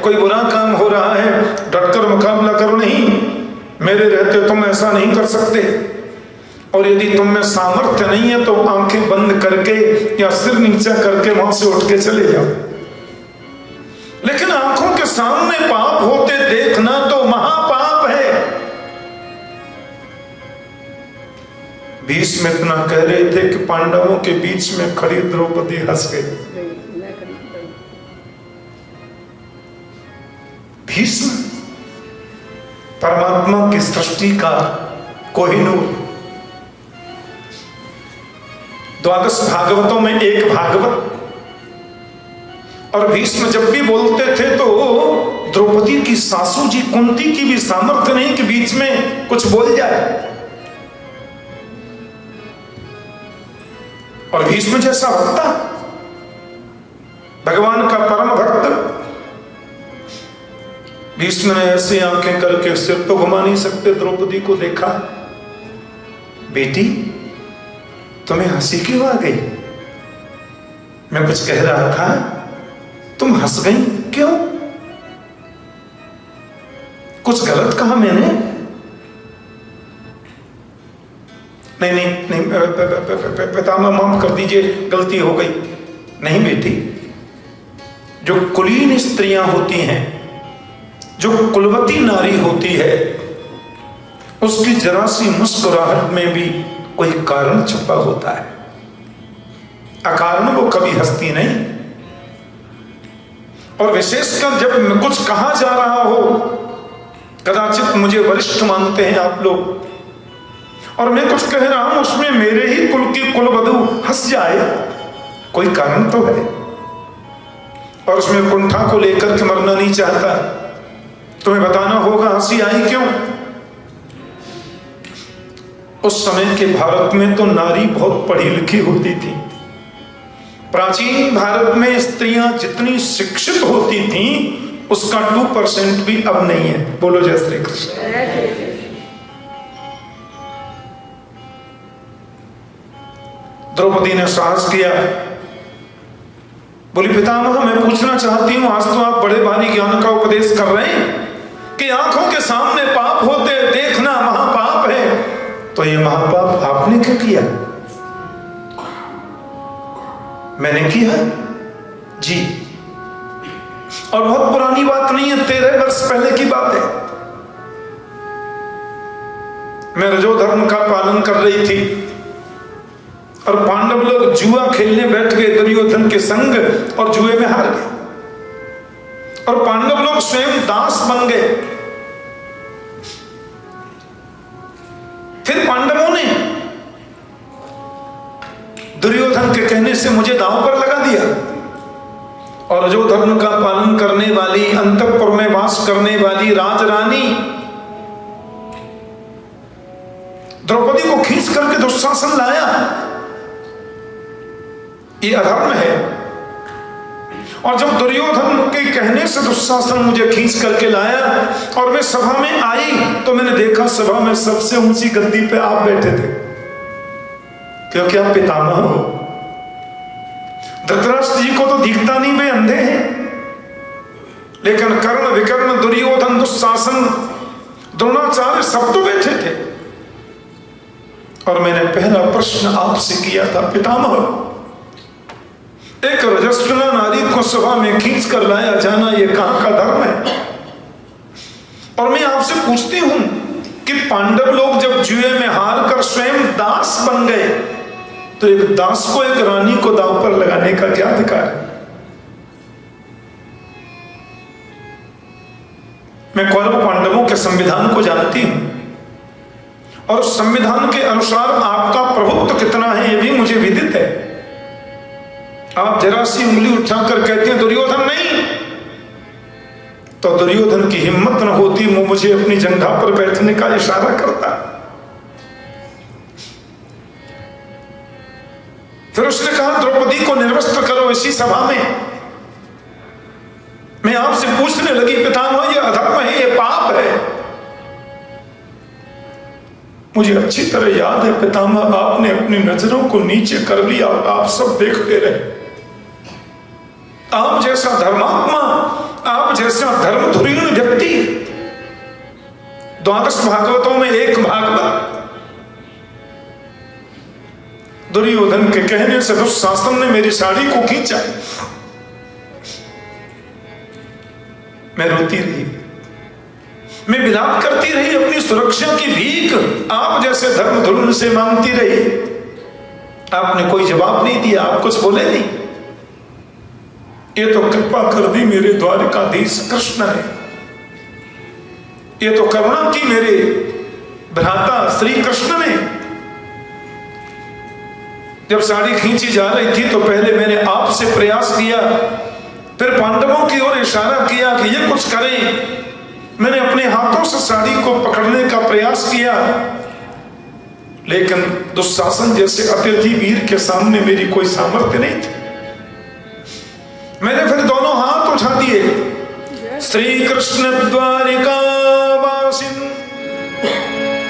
कोई बुरा काम हो रहा है, डटकर मुकाबला करो, नहीं, मेरे रहते तुम ऐसा नहीं कर सकते, और यदि तुम में सामर्थ्य नहीं है तो आंखें बंद करके या सिर नीचा करके वहां से उठ के चले जाओ। लेकिन आंखों के सामने पाप होते देखना तो महापाप है। भीष्म इतना कह रहे थे कि पांडवों के बीच में खड़ी द्रौपदी हंस गई। भीष्म परमात्मा की सृष्टि का कोहिनूर। 12 भागवतों में एक भागवत, और भीष्म जब भी बोलते थे तो द्रौपदी की सासू जी कुंती की भी सामर्थ्य नहीं कि बीच में कुछ बोल जाए। और भीष्म जैसा वक्ता, भगवान का परम भक्त, भीष्म ने ऐसी आंखें करके सिर तो घुमा नहीं सकते, द्रौपदी को देखा, बेटी तुम्हें हंसी क्यों आ गई? मैं कुछ कह रहा था, तुम हंस गई क्यों? कुछ गलत कहा मैंने? नहीं, पितामह माफ कर दीजिए, गलती हो गई। नहीं बेटी, जो कुलीन स्त्रियां होती हैं, जो कुलवती नारी होती है, उसकी जरा सी मुस्कुराहट में भी कोई कारण छुपा होता है। अकारण वो कभी हंसती नहीं। और विशेषकर जब कुछ कहा जा रहा हो, कदाचित मुझे वरिष्ठ मानते हैं आप लोग, और मैं कुछ कह रहा हूं, उसमें मेरे ही कुल की कुलवधू हंस जाए, कोई कारण तो है, और उसमें कुंठा को लेकर के मरना नहीं चाहता, तुम्हें बताना होगा हंसी आई क्यों। उस समय के भारत में तो नारी बहुत पढ़ी लिखी होती थी। प्राचीन भारत में स्त्रियां जितनी शिक्षित होती थीं, उसका 2% भी अब नहीं है। बोलो जय श्री कृष्ण। द्रौपदी ने साहस किया, बोली पितामह मैं पूछना चाहती हूं, आज तो आप बड़े भारी ज्ञान का उपदेश कर रहे हैं कि आंखों के सामने पाप होते देखना महापाप है, तो ये महापाप आपने क्यों किया? मैंने किया जी, और बहुत पुरानी बात नहीं है, 13 वर्ष पहले की बात है। मैं रजोधर्म का पालन कर रही थी और पांडव लोग जुआ खेलने बैठ गए दुर्योधन के संग और जुए में हार गए, और पांडव लोग स्वयं दास बन गए। फिर पांडवों ने दुर्योधन के कहने से मुझे दांव पर लगा दिया, और रजोधर्म का पालन करने वाली, अंतःपुर में वास करने वाली राजरानी द्रौपदी को खींच करके दुशासन लाया। ये अधर्म है। और जब दुर्योधन के कहने से दुशासन मुझे खींच करके लाया और मैं सभा में आई, तो मैंने देखा सभा में सबसे ऊंची गद्दी पे आप बैठे थे, क्योंकि आप पितामह हो। धृतराष्ट्र जी को तो दिखता नहीं, वे अंधे हैं, लेकिन कर्ण, विकर्ण, दुर्योधन, दुशासन, द्रोणाचार्य सब तो बैठे थे। और मैंने पहला प्रश्न आपसे किया था, पितामह एक रजस्वला नारी को सभा में खींच कर लाया जाना ये कहां का धर्म है? और मैं आपसे पूछती हूं कि पांडव लोग जब जुए में हार कर स्वयं दास बन गए, तो एक दास को एक रानी को दांव पर लगाने का क्या अधिकार है? मैं कौरव पांडवों के संविधान को जानती हूं, और उस संविधान के अनुसार आपका प्रभुत्व कितना है ये भी मुझे विदित है। आप जरा सी उंगली उठाकर कहते हैं दुर्योधन नहीं, तो दुर्योधन की हिम्मत न होती वो मुझे अपनी जंघा पर बैठने का इशारा करता। फिर उसने कहा द्रौपदी को निर्वस्त्र करो इसी सभा में। मैं आपसे पूछने लगी पितामह ये अधर्म है, ये पाप है। मुझे अच्छी तरह याद है पितामह, आपने अपनी नजरों को नीचे कर लिया और आप सब देखते रहे। आप जैसा धर्मात्मा, आप जैसा धर्मधुरीण व्यक्ति, द्वादश भागवतों में एक भागवत दुर्योधन के कहने से दुशासन ने मेरी साड़ी को खींचा। मैं रोती रही, मैं विलाप करती रही, अपनी सुरक्षा की भीख आप जैसे धर्मधुरीण से मांगती रही। आपने कोई जवाब नहीं दिया, आप कुछ बोले नहीं। ये तो कृपा कर दी मेरे द्वारिकाधीश कृष्ण ने, ये तो करुणा की मेरे भ्राता श्री कृष्ण ने। जब साड़ी खींची जा रही थी तो पहले मैंने आपसे प्रयास किया, फिर पांडवों की ओर इशारा किया कि ये कुछ करें। मैंने अपने हाथों से साड़ी को पकड़ने का प्रयास किया, लेकिन दुशासन जैसे अत्यधि वीर के सामने मेरी कोई सामर्थ्य नहीं थी। मैंने फिर दोनों हाथ उठा दिए। श्री कृष्ण द्वारिका वासिन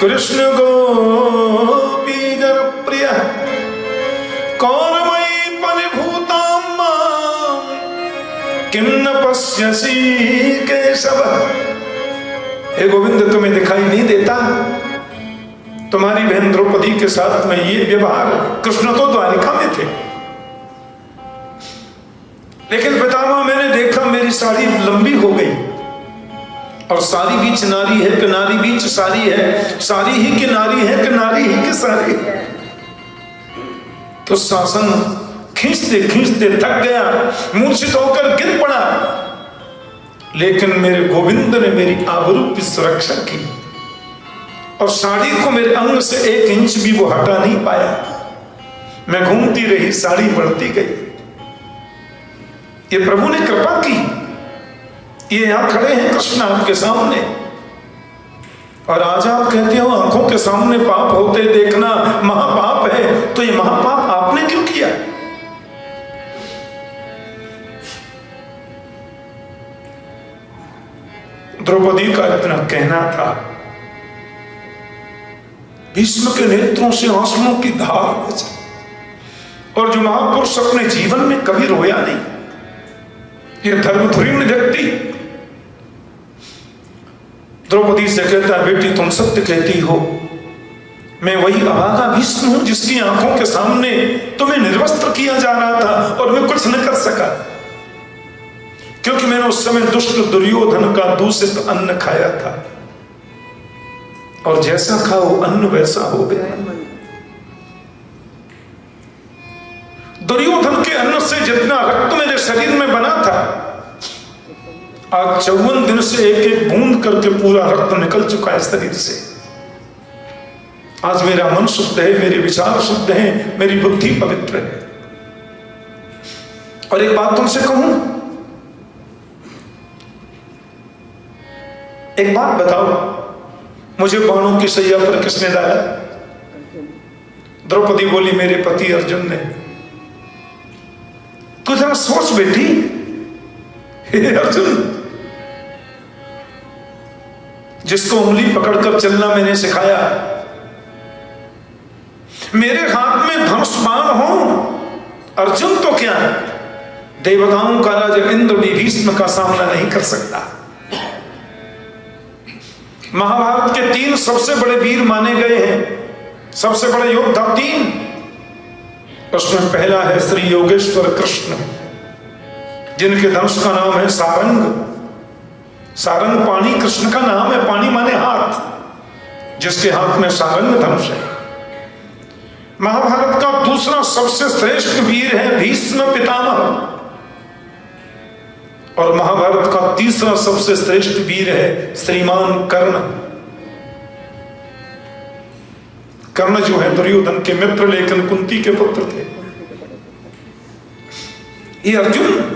कृष्ण गोपी जन प्रिय कौरवै परिभूतां मां किन्न पश्यसि केशव। हे गोविंद, तुम्हें दिखाई नहीं देता? तुम्हारी बहन द्रौपदी के साथ में ये व्यवहार, कृष्ण तो द्वारिका में थे, लेकिन पितामह मैंने देखा मेरी साड़ी लंबी हो गई, और सारी बीच नारी है कि नारी बीच सारी है, सारी ही की नारी है कि नारी ही की सारी है। तो शासन खींचते खींचते थक गया, मूर्छित होकर गिर पड़ा, लेकिन मेरे गोविंद ने मेरी आबरू की सुरक्षा की और साड़ी को मेरे अंग से 1 इंच भी वो हटा नहीं पाया। मैं घूमती रही, साड़ी बढ़ती गई। ये प्रभु ने कृपा की। ये यहां खड़े हैं कृष्ण आपके सामने, और आज आप कहते हो आंखों के सामने पाप होते देखना महापाप है। तो ये महापाप आपने क्यों किया? द्रौपदी का इतना कहना था, भीष्म के नेत्रों से आंसुओं की धार बची, और जो महापुरुष अपने जीवन में कभी रोया नहीं, ये धर्मधुरीण व्यक्ति द्रौपदी से कहता, बेटी तुम सत्य कहती हो, मैं वही अभागा भीष्म हूं जिसकी आंखों के सामने तुम्हें निर्वस्त्र किया जा रहा था और मैं कुछ न कर सका, क्योंकि मैंने उस समय दुष्ट दुर्योधन का दूषित अन्न खाया था, और जैसा खाओ अन्न वैसा हो गया। दुर्योधन के अन्न से जितना रक्त मेरे शरीर में बना था, आज 54 दिन से 1-1 बूंद करके पूरा रक्त निकल चुका है शरीर से। आज मेरा मन शुद्ध है, मेरे विचार शुद्ध हैं, मेरी बुद्धि पवित्र है। और एक बात तुमसे कहूं, एक बात बताओ, मुझे बाणों की सैया पर किसने डाला? द्रौपदी बोली, मेरे पति अर्जुन ने। तू जरा सोच बेटी, हे अर्जुन, जिसको उंगली पकड़कर चलना मैंने सिखाया, मेरे हाथ में धनुष बाण हो, अर्जुन तो क्या देवताओं का राजा इंद्र भी भीष्म का सामना नहीं कर सकता। महाभारत के 3 सबसे बड़े वीर माने गए हैं, सबसे बड़े योद्धा 3, उसमें पहला है श्री योगेश्वर कृष्ण, जिनके धनुष का नाम है सारंग। सारंग पाणी कृष्ण का नाम है, पाणी माने हाथ, जिसके हाथ में सारंग धनुष है। महाभारत का दूसरा सबसे श्रेष्ठ वीर है भीष्म पितामह, और महाभारत का तीसरा सबसे श्रेष्ठ वीर है श्रीमान कर्ण। कर्ण जो है दुर्योधन के मित्र, लेकिन कुंती के पुत्र थे। ये अर्जुन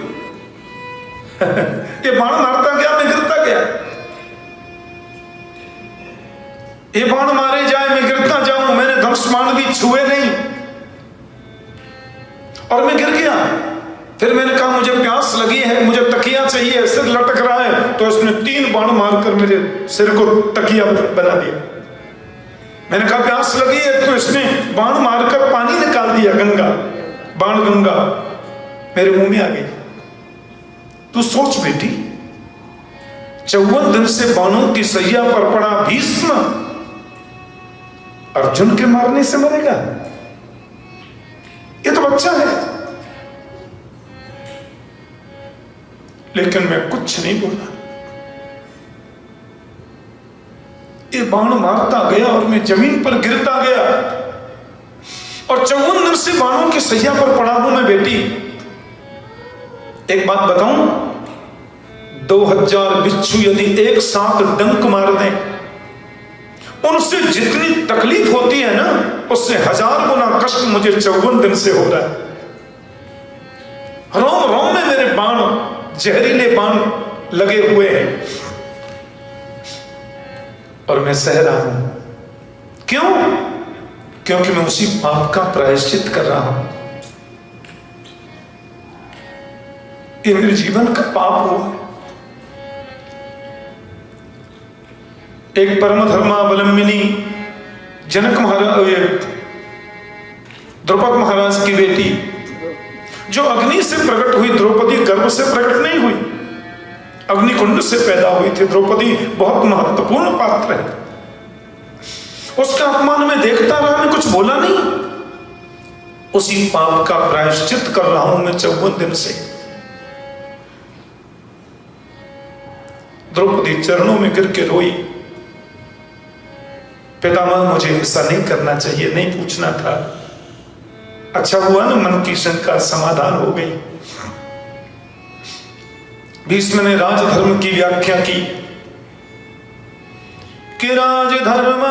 ये बाण मारता गया, मैं गिरता गया। ये बाण मारे जाए, मैं गिरता जाऊं, मैंने धनुष बाण भी छुए नहीं और मैं गिर गया। फिर मैंने कहा मुझे प्यास लगी है, मुझे तकिया चाहिए, सिर लटक रहा है, तो इसने 3 बाण मारकर मेरे सिर को तकिया बना दिया। मैंने कहा प्यास लगी है, तो इसने बाण मारकर पानी निकाल दिया, गंगा, बाण गंगा मेरे मुंह में आ गई। तू सोच बेटी, 54 दिन से बाणों की सैया पर पड़ा भीष्म अर्जुन के मारने से मरेगा? ये तो बच्चा है। लेकिन मैं कुछ नहीं बोला। ये बाण मारता गया और मैं जमीन पर गिरता गया, और 54 दिन से बाणों की सैया पर पड़ा हूं मैं। बेटी, एक बात बताऊं, 2000 बिच्छू यदि एक साथ डंक मार दें, उनसे जितनी तकलीफ होती है ना, उससे 1000 गुना कष्ट मुझे 54 दिन से हो रहा है। रोम रोम में मेरे बाण, जहरीले बाण लगे हुए हैं, और मैं सह रहा हूं। क्यों? क्योंकि मैं उसी पाप का प्रायश्चित कर रहा हूं। ये मेरे जीवन का पाप हुआ। एक परम धर्मावलंबिनी जनक महाराज, द्रौपद महाराज की बेटी, जो अग्नि से प्रकट हुई, द्रौपदी गर्भ से प्रकट नहीं हुई, अग्निकुंड से पैदा हुई थी। द्रौपदी बहुत महत्वपूर्ण पात्र है। उसका अपमान में देखता रहा, मैं कुछ बोला नहीं। उसी पाप का प्रायश्चित कर रहा हूं मैं 54 दिन से। द्रौपदी चरणों में गिर के रोई, पितामह मुझे ऐसा नहीं करना चाहिए, नहीं पूछना था। अच्छा हुआ ना, मन की शंका समाधान हो गई। भीष्म ने राजधर्म की व्याख्या की कि राजधर्म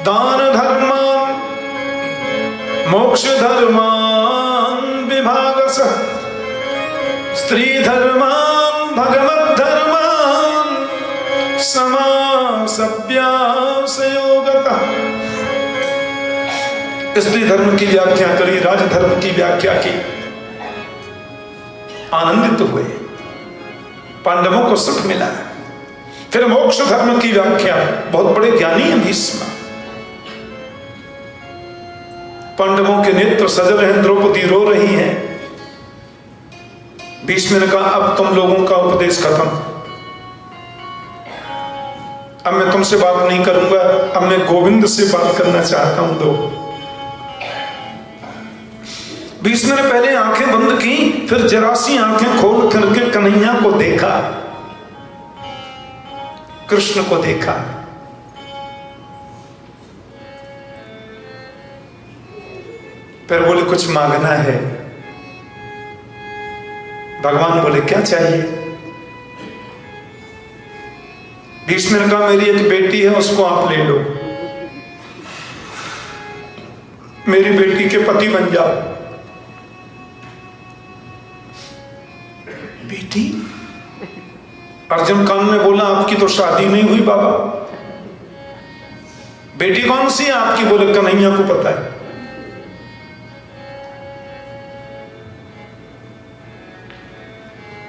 दान धर्म मोक्ष धर्म विभागस स्त्री धर्म भगवत धर्म समासव्यासयोगतः। स्त्री धर्म की व्याख्या करी, राजधर्म की व्याख्या की, आनंदित हुए, पांडवों को सुख मिला। फिर मोक्ष धर्म की व्याख्या, बहुत बड़े ज्ञानी है भीष्म। पांडवों के नेत्र सजल हैं, द्रौपदी रो रही हैं। भीष्म ने कहा अब तुम लोगों का उपदेश खत्म, अब मैं तुमसे बात नहीं करूंगा, अब मैं गोविंद से बात करना चाहता हूं। दो भीष्म ने पहले आंखें बंद की, फिर जरा सी आंखें खोल करके कन्हैया को देखा, कृष्ण को देखा। फिर बोले कुछ मांगना है। भगवान बोले क्या चाहिए? भीष्म ने कहा मेरी एक बेटी है, उसको आप ले लो, मेरी बेटी के पति बन जाओ। बेटी? अर्जुन कान में बोला आपकी तो शादी नहीं हुई बाबा। बेटी कौन सी है आपकी? बोले कन्हैया को पता है।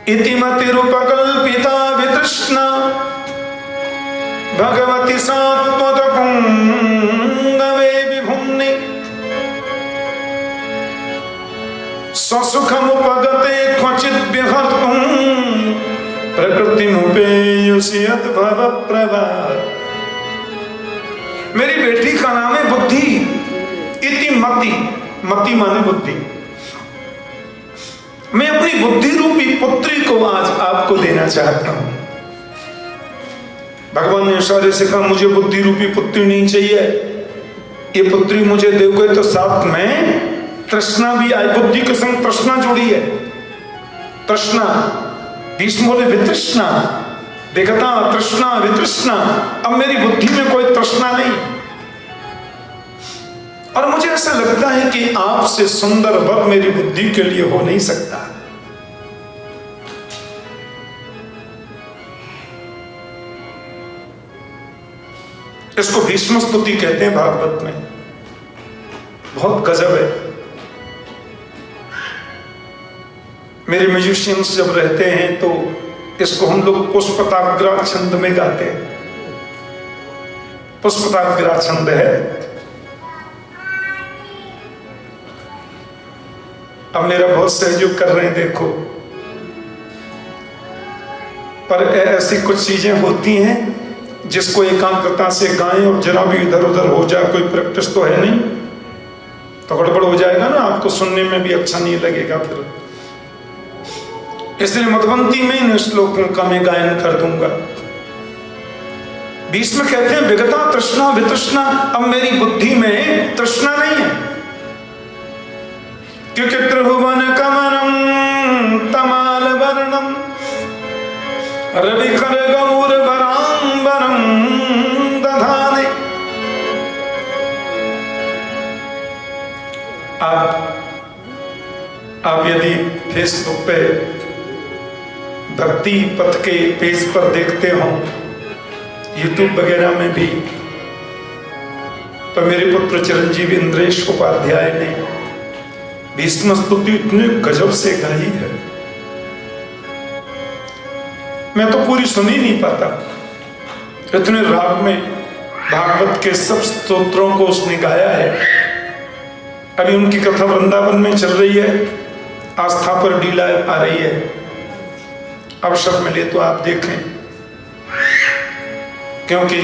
इतिमति रूपकल्पिता वितृष्णा भगवती सात्वत पुंगवे विभुम्नि स्वसुखमुपगते क्वचित् विहर्तुं प्रकृतिमुपेयुषयत् भवप्रभा। मेरी बेटी का नाम है बुद्धि। इतिमति, मति माने बुद्धि। मैं अपनी बुद्धि रूपी पुत्री को आज आपको देना चाहता हूं। भगवान ने इशारे से कहा मुझे बुद्धि रूपी पुत्री नहीं चाहिए, ये पुत्री मुझे दोगे तो साथ में तृष्णा भी आई। बुद्धि के संग तृष्णा जुड़ी है। तृष्णा, भीष्म बोले वितृष्णा, देखता तृष्णा वितृष्णा। अब मेरी बुद्धि में कोई तृष्णा नहीं, और मुझे ऐसा लगता है कि आपसे सुंदर वर मेरी बुद्धि के लिए हो नहीं सकता। इसको भीष्म स्तुति कहते हैं भागवत में, बहुत गजब है। मेरे म्यूजिशियंस जब रहते हैं तो इसको हम लोग पुष्पताग्रा छंद में गाते हैं। पुष्पताग्रा छंद है। अब मेरा बहुत सहयोग कर रहे हैं। देखो पर ऐसी कुछ चीजें होती हैं जिसको एकाग्रता से गाएं और जरा भी इधर उधर हो जाए, कोई प्रैक्टिस तो है नहीं, तो गड़बड़ हो जाएगा ना, आपको सुनने में भी अच्छा नहीं लगेगा फिर। इसलिए मधुबंती में इन श्लोकों का मैं गायन कर दूंगा। बीच में कहते हैं विगता तृष्णा वितृष्णा, अब मेरी बुद्धि में तृष्णा नहीं है, क्योंकि त्रिभुवन कमलम तमाल वर्णम रवि कर गौर वरांबरम दधाने। आप यदि फेसबुक पे भक्ति पथ के पेज पर देखते हो, यूट्यूब वगैरह में भी, तो मेरे पुत्र चिरंजीव इंद्रेश उपाध्याय ने भीष्म स्तुति इतने गजब से गाई है, मैं तो पूरी सुन ही नहीं पाता, इतने राग में भागवत के सब स्तोत्रों को उसने गाया है। अभी उनकी कथा वृंदावन में चल रही है, आस्था पर डीला आ रही है, अवसर मिले तो आप देखें, क्योंकि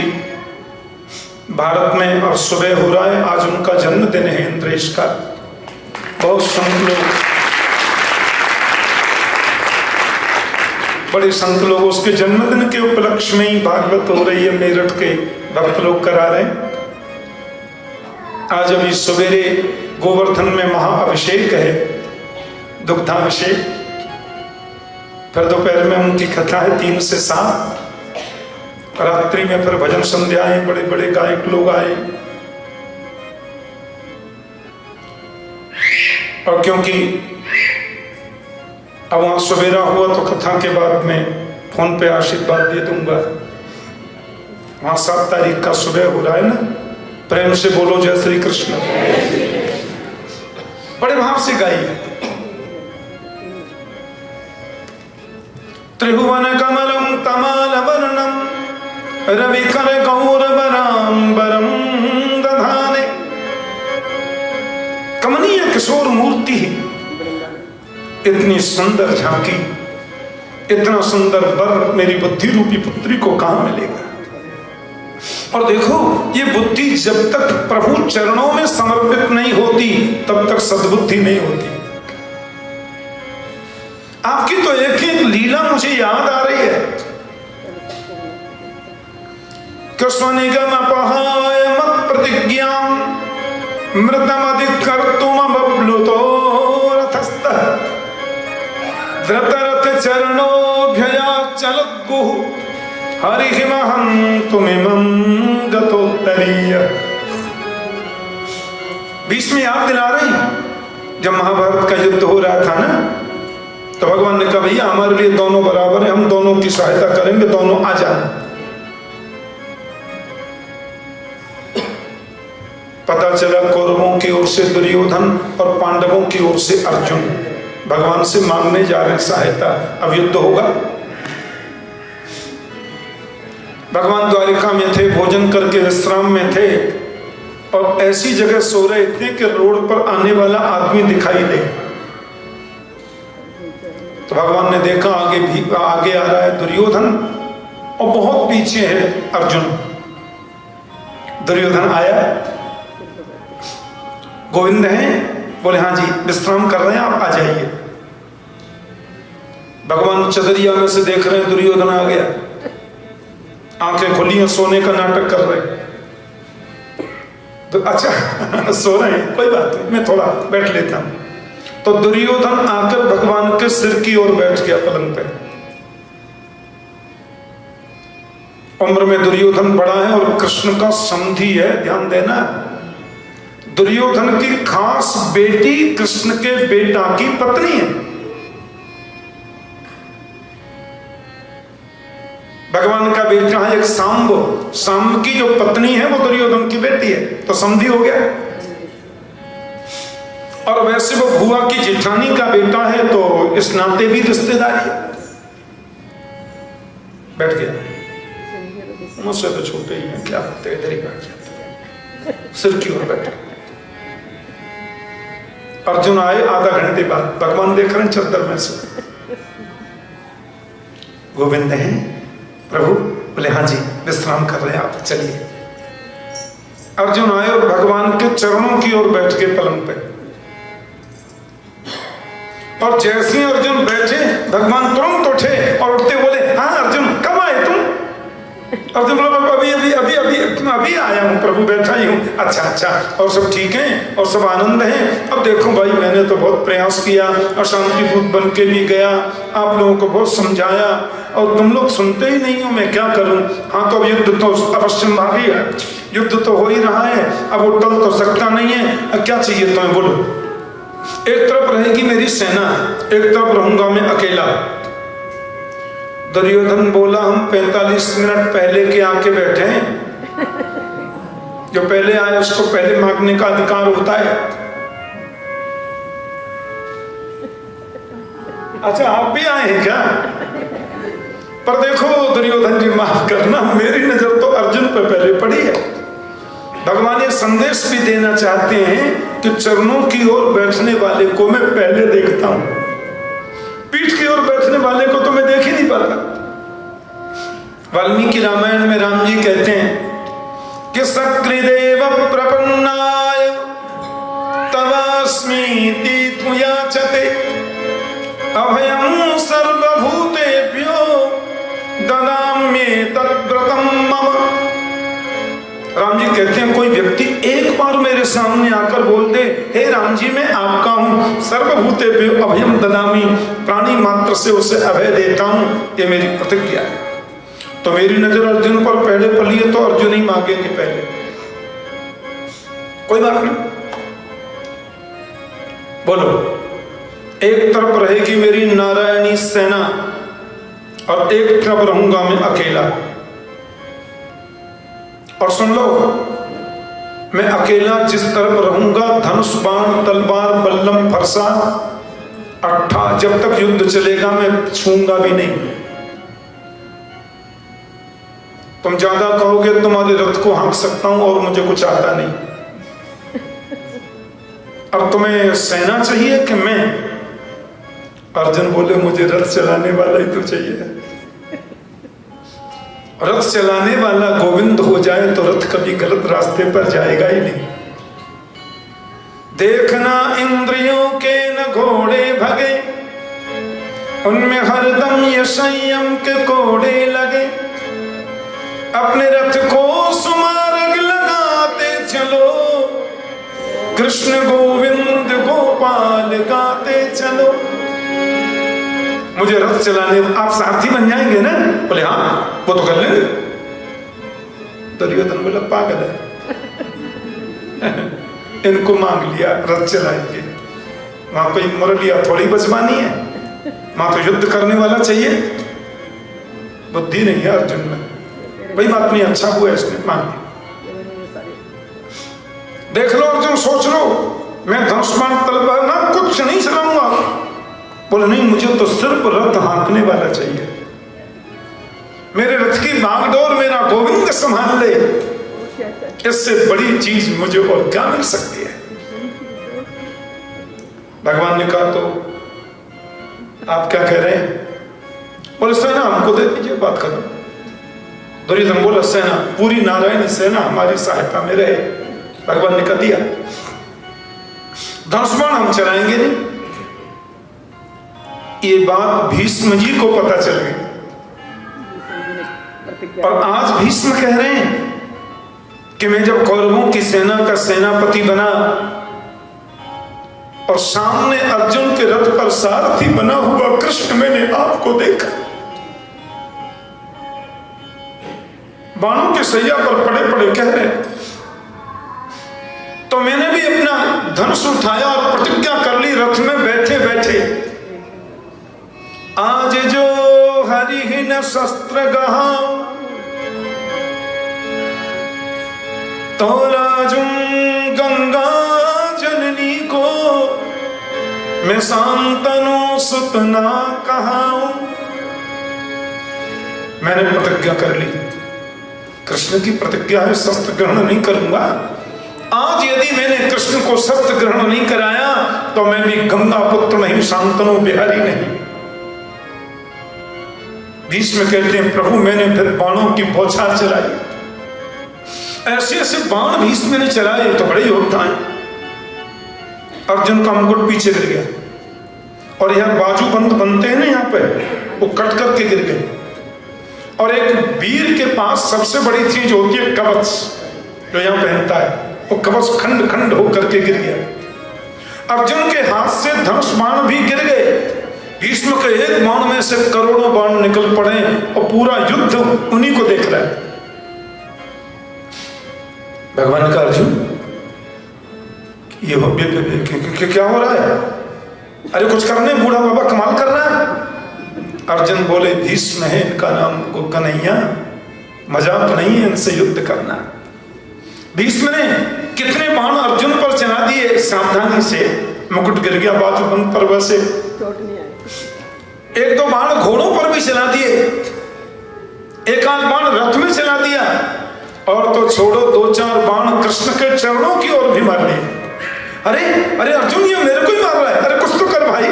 भारत में अब सुबह हो रहा है, आज उनका जन्मदिन है इंद्रेश का। बहुत संत लोग, बड़े संत लोग उसके जन्मदिन के उपलक्ष्य में ही भागवत हो रही है, मेरठ के भक्त लोग करा रहे हैं। आज अभी सवेरे गोवर्धन में महाअभिषेक है, दुग्धाभिषेक, फिर दोपहर में उनकी कथा है 3 से 7, रात्रि में फिर भजन संध्याएं, बड़े बड़े गायक लोग आए। और क्योंकि अब वहां सवेरा हुआ तो कथा के बाद में फोन पे आशीर्वाद दे दूंगा। वहां 7 तारीख का सुबह हो रहा है ना, प्रेम से बोलो जय श्री कृष्ण। बड़े भाव से गाइए। त्रिभुवन कमलम तमाल वर्णम रवि कर गौर वरांबरम दधाने। कमनीय किशोर मूर्ति है, इतनी सुंदर झांकी, इतना सुंदर वर मेरी बुद्धि रूपी पुत्री को कहां मिलेगा। और देखो, ये बुद्धि जब तक प्रभु चरणों में समर्पित नहीं होती तब तक सद्बुद्धि नहीं होती। आपकी तो एक एक लीला मुझे याद आ रही है। कृष्णनिगम अपहाय मत प्रतिज्ञा मृतम अधिकर्तुम बब्लुतो रथस्तः धृतरथ चरणोभ्यया चलद्गुः हरिहिमहं तुमिमं गतोत्तरीय। बीच में याद दिला रही, जब महाभारत का युद्ध हो रहा था ना, तो भगवान ने कहा भैया हमारे लिए दोनों बराबर है, हम दोनों की सहायता करेंगे, दोनों आ जाना। पता चला कौरवों की ओर से दुर्योधन और पांडवों की ओर से अर्जुन भगवान से मांगने जा रहे सहायता। अब युद्ध होगा। भगवान द्वारिका में थे, भोजन करके विश्राम में थे, और ऐसी जगह सो रहे थे कि रोड पर आने वाला आदमी दिखाई दे। तो भगवान ने देखा आगे आ रहा है दुर्योधन और बहुत पीछे है अर्जुन। दुर्योधन आया, गोविंद हैं? बोले हाँ जी, विश्राम कर रहे हैं, आप आ जाइए। भगवान चदरिया में से देख रहे हैं, दुर्योधन आ गया, आंखें खुली हैं, सोने का नाटक कर रहे हैं। तो अच्छा सो रहे हैं, कोई बात नहीं, मैं थोड़ा बैठ लेता हूं। तो दुर्योधन आकर भगवान के सिर की ओर बैठ गया पलंग पे। उम्र में दुर्योधन बड़ा है और कृष्ण का समधी है, ध्यान देना। दुर्योधन की खास बेटी कृष्ण के बेटा की पत्नी है। भगवान का बेटा है एक सांब, सांब की जो पत्नी है वो दुर्योधन की बेटी है, तो समधी हो गया। और वैसे वो बुआ की जेठानी का बेटा है, तो इस नाते भी रिश्तेदारी। बैठ गया, मुझसे तो छोटे ही हैं, क्या बात है, इधर ही बैठ जाते, सिर की ओर बैठे। अर्जुन आए आधा घंटे बाद, भगवान देख रहे हैं चद्दर में से। गोविंद हैं प्रभु? बोले हाँ जी, विश्राम कर रहे हैं आप, चलिए। अर्जुन आए और भगवान के चरणों की ओर बैठ के पलंग पे, और जैसे ही अर्जुन बैठे भगवान तुरंत उठे और उठते बोले हाँ अर्जुन कब आए तुम? अर्जुन बोला अभी अभी अभी अभी अभी आया हूँ प्रभु, बैठा ही हूँ। अच्छा अच्छा, और सब ठीक हैं और सब आनंद हैं? अब देखो भाई, मैंने तो बहुत प्रयास किया, अशांति दूत बन के भी गया, आप लोगों को बहुत समझाया और तुम लोग सुनते ही नहीं हो, मैं क्या करूं? हाँ तो अब युद्ध तो अवश्यंभावी है, युद्ध तो हो ही रहा है, अब वो टल तो सकता नहीं है। अब क्या चाहिए तुम्हें बोलो? एक तरफ रहेगी मेरी सेना, एक तरफ रहूंगा मैं अकेला। दुर्योधन बोला हम 45 मिनट पहले के आके बैठे हैं, जो पहले आए उसको पहले मांगने का अधिकार होता है। अच्छा आप भी आए हैं क्या? पर देखो दुर्योधन जी, माफ करना, मेरी नजर तो अर्जुन पर पहले पड़ी है। भगवान ये संदेश भी देना चाहते हैं कि चरणों की ओर बैठने वाले को मैं पहले देखता हूं, पीठ की ओर बैठने वाले को तो मैं देख ही नहीं पाता। वाल्मीकि रामायण में राम जी कहते हैं कि सकृदेव प्रपन्नाय तवास्मीति तुयाचते अभयं सर्वभूतेभ्यो ददाम्येतद्व्रतं मम। राम जी कहते हैं कोई व्यक्ति एक बार मेरे सामने आकर बोल दे हे राम जी मैं आपका हूं, सर्वभूतेभ्यो अभयम ददामि, प्राणी मात्र से उसे अभय देता हूं, ये मेरी प्रतिज्ञा है। तो मेरी नजर अर्जुन पर पहले पली है तो अर्जुन ही मांगेंगे पहले, कोई बात नहीं। बोलो, एक तरफ रहेगी मेरी नारायणी सेना और एक तरफ रहूंगा मैं अकेला। और सुन लो, मैं अकेला जिस तरफ रहूंगा, धनुष बाण तलवार बल्लम फरसा अट्ठा, जब तक युद्ध चलेगा मैं छूंगा भी नहीं। तुम ज्यादा कहोगे तुम्हारे रथ को हाँक सकता हूं और मुझे कुछ आता नहीं। अब तुम्हें सेना चाहिए कि मैं? अर्जुन बोले मुझे रथ चलाने वाला ही तो चाहिए। रथ चलाने वाला गोविंद हो जाए तो रथ कभी गलत रास्ते पर जाएगा ही नहीं। देखना इंद्रियों के न घोड़े भगे, उनमें हरदम ये संयम के कोड़े लगे। अपने रथ को सुमार्ग लगाते चलो, कृष्ण गोविंद गोपाल गाते चलो। मुझे रथ चलाने आप सारथी बन जाएंगे ना? बोले हाँ वो तो कर लेंगे। दुर्योधन बोला पागल है, इनको मांग लिया रथ चलाएंगे, वहां कोई मुरलिया थोड़ी बजवानी है, वहां तो युद्ध करने वाला चाहिए। बुद्धि नहीं है अर्जुन में। भाई बात नहीं, अच्छा हुआ इसने मांग लिया। देख लो अर्जुन, सोच लो, मैं धनुष्मान तलवार ना कुछ नहीं चलाऊंगा। बोले नहीं, मुझे तो सिर्फ रथ हाँकने वाला चाहिए, मेरे रथ की बागडोर मेरा गोविंद संभाल ले, इससे बड़ी चीज मुझे और क्या मिल सकती है? भगवान ने कहा तो आप क्या कह रहे हैं? बोले सेना हमको दे दीजिए, बात खत्म। दुर्योधन बोला सेना, पूरी नारायणी सेना हमारी सहायता में रहे। भगवान ने कह दिया धनुष्बाण हम चलाएंगे नहीं। ये बात भीष्म जी को पता चल गई और आज भीष्म कह रहे हैं कि मैं जब कौरवों की सेना का सेनापति बना और सामने अर्जुन के रथ पर सारथी बना हुआ कृष्ण मैंने आपको देखा, बाणों के सैया पर पड़े पड़े कह रहे, तो मैंने भी अपना धनुष उठाया और प्रतिज्ञा कर ली रथ में बैठे बैठे, आज जो हरिहीन शस्त्र गहाऊं तो राजुम गंगा जननी को मैं शांतनु सुतना कहाऊं। मैंने प्रतिज्ञा कर ली, कृष्ण की प्रतिज्ञा है शस्त्र ग्रहण नहीं करूंगा। आज यदि मैंने कृष्ण को शस्त्र ग्रहण नहीं कराया तो मैं भी गंगा पुत्र नहीं, शांतनु बिहारी नहीं। भीष्म कहते हैं प्रभु मैंने फिर बाणों की बौछार चलाई, ऐसे ऐसे बाण भीष्म ने चलाए तो बड़े योद्धा हैं। अर्जुन का मुकुट पीछे गिर गया और यह बाजूबंद बनते हैं ना यहाँ पे, वो कट करके गिर गए। और एक वीर के पास सबसे बड़ी चीज होती है कवच, जो यहाँ पहनता है, वो कवच खंड खंड होकर के गिर गया। अर्जुन के हाथ से धनुष बाण भी गिर गए। भीष्म के एक बाण में से करोड़ों बाण निकल पड़े और पूरा युद्ध उन्हीं को देख रहा है। भगवान का अर्जुन ये क्या हो रहा है? अरे कुछ करने, बूढ़ा बाबा कमाल कर रहा है। अर्जुन बोले भीष्म है, इनका नाम को कन्हैया, मजाक नहीं है इनसे युद्ध करना। भीष्म ने कितने बाण अर्जुन पर चला दिए, सावधानी से मुकुट गिर गया बाजूबंद पर, वैसे एक दो बाण घोड़ों पर भी चला दिए, एक आध बाण रथ में चला दिया, और तो छोड़ो दो चार बाण कृष्ण के चरणों की ओर भी मार लिए। अरे अरे अर्जुन ये मेरे को ही मार रहा है, अरे कुछ तो कर भाई।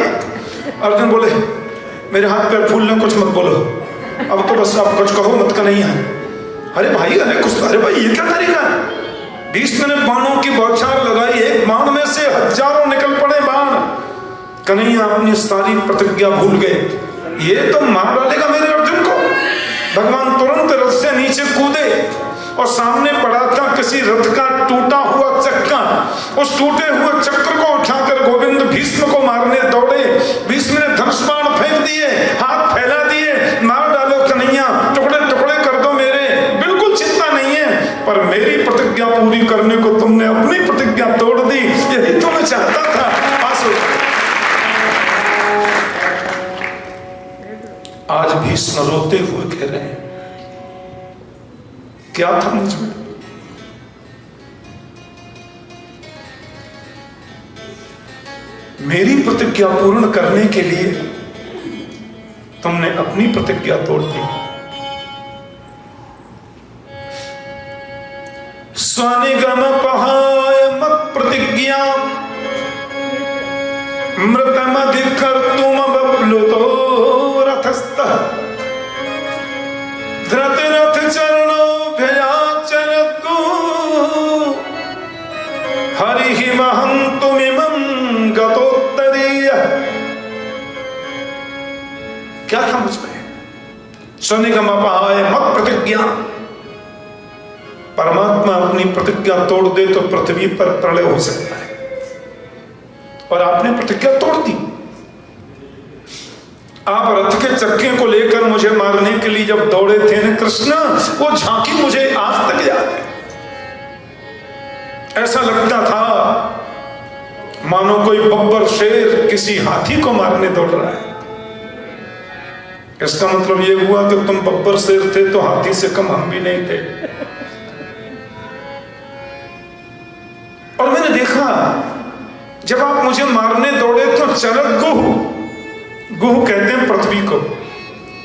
अर्जुन बोले मेरे हाथ पैर फूलने, कुछ मत बोलो, अब तो बस आप कुछ कहो मत, कन्हैया। अरे भाई अरे कुछ, अरे भाई ये क्या तरीका है? भीष्म ने बाणों की बौछार लगाई, एक बाण में से हजारों निकल पड़े बाण। कन्हैया अपनी सारी प्रतिज्ञा भूल गए, ये तो मार डालेगा मेरे अर्जुन को। भगवान तुरंत रथ से नीचे कूदे और सामने पड़ा था किसी रथ का टूटा हुआ चक्का, उस टूटे हुए चक्र को उठाकर गोविंद भीष्म को मारने दौड़े। भीष्म ने धनुष बाण फेंक दिए, हाथ फैला दिए, मार डालो कन्हैया, टुकड़े टुकड़े कर दो मेरे, बिल्कुल चिंता नहीं है, पर मेरी प्रतिज्ञा पूरी करने को तुमने अपनी प्रतिज्ञा तोड़ दी, यही तो मैं चाहता था। आज भीष्म रोते हुए कह रहे हैं क्या था मुझ में? मेरी प्रतिज्ञा पूर्ण करने के लिए तुमने अपनी प्रतिज्ञा तोड़ दी। स्वनिगम पहाय मत प्रतिज्ञा मृतमधिकर तुम बप्लुतो रथस्थः धृतरथ चरणो भयाचरतु हरिहि महन्तुमिमं गतोत्तरीय। क्या था मुझ में? स्वनिगमपहाय मत प्रतिज्ञा। परमात्मा अपनी प्रतिज्ञा तोड़ दे तो पृथ्वी पर प्रलय हो सकता है, और आपने प्रतिज्ञा तोड़ दी। आप रथ के चक्के को लेकर मुझे मारने के लिए जब दौड़े थे न कृष्ण, वो झांकी मुझे आज तक याद है। ऐसा लगता था मानो कोई बब्बर शेर किसी हाथी को मारने दौड़ रहा है। इसका मतलब ये हुआ कि तुम बब्बर शेर थे तो हाथी से कम हम भी नहीं थे। और मैंने देखा जब आप मुझे मारने दौड़े तो चरक गुह कहते हैं पृथ्वी को,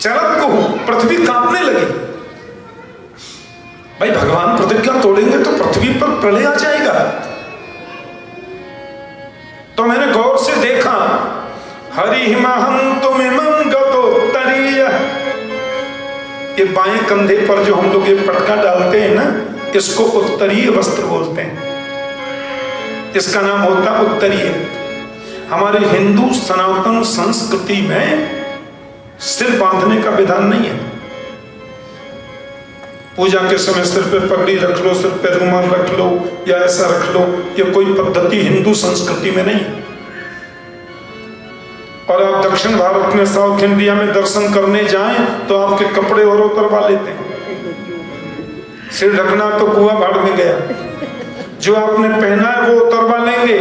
चरक गुह, पृथ्वी कांपने लगी। भाई भगवान प्रतिज्ञा तोड़ेंगे तो पृथ्वी पर प्रलय आ जाएगा। तो मैंने गौर से देखा, हरि महन्तुमिमं गतोत्तरीय। ये बाएं कंधे पर जो हम लोग ये पटका डालते हैं ना, इसको उत्तरीय वस्त्र बोलते हैं। इसका नाम होता उत्तरीय। हमारे हिंदू सनातन संस्कृति में सिर बांधने का विधान नहीं है। पूजा के समय सिर पे पगड़ी रख लो, सिर पे रुमाल रख लो, या ऐसा रख लो, ये कोई पद्धति हिंदू संस्कृति में नहीं है। और आप दक्षिण भारत में, साउथ इंडिया में दर्शन करने जाएं तो आपके कपड़े और उतरवा लेते हैं। सिर ढकना तो कुआं भाड़ में गया। जो आपने पहना है वो उतरवा लेंगे,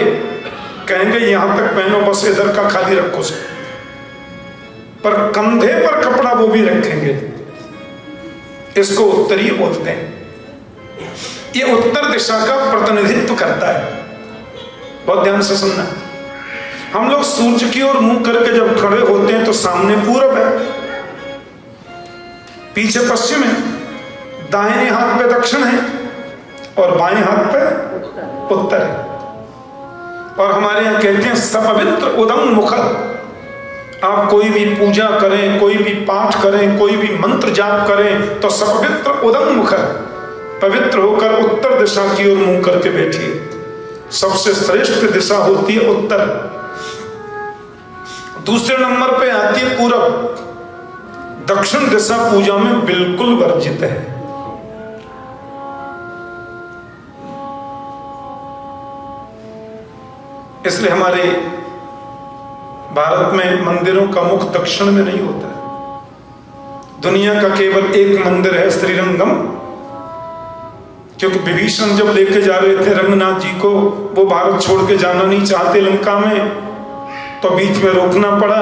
कहेंगे यहां तक पहनो, बस इधर का खाली रखो से। पर कंधे पर कपड़ा वो भी रखेंगे। इसको उत्तरीय बोलते हैं। ये उत्तर दिशा का प्रतिनिधित्व करता है। बहुत ध्यान से सुनना। हम लोग सूर्य की ओर मुंह करके जब खड़े होते हैं तो सामने पूरब है, पीछे पश्चिम है, दाहिने हाथ पे दक्षिण है और बाएं हाथ पे उत्तर है। और हमारे यहां कहते हैं सपवित्र उदम मुख, आप कोई भी पूजा करें, कोई भी पाठ करें, कोई भी मंत्र जाप करें तो सपवित्र उदंमुख, पवित्र होकर उत्तर दिशा की ओर मुंह करके बैठिए। सबसे श्रेष्ठ दिशा होती है उत्तर। दूसरे नंबर पे आती है पूरब। दक्षिण दिशा पूजा में बिल्कुल वर्जित है। इसलिए हमारे भारत में मंदिरों का मुख दक्षिण में नहीं होता है। दुनिया का केवल एक मंदिर है, श्रीरंगम, क्योंकि विभीषण जब लेके जा रहे थे रंगनाथ जी को, वो भारत छोड़ के जाना नहीं चाहते लंका में, तो बीच में रोकना पड़ा।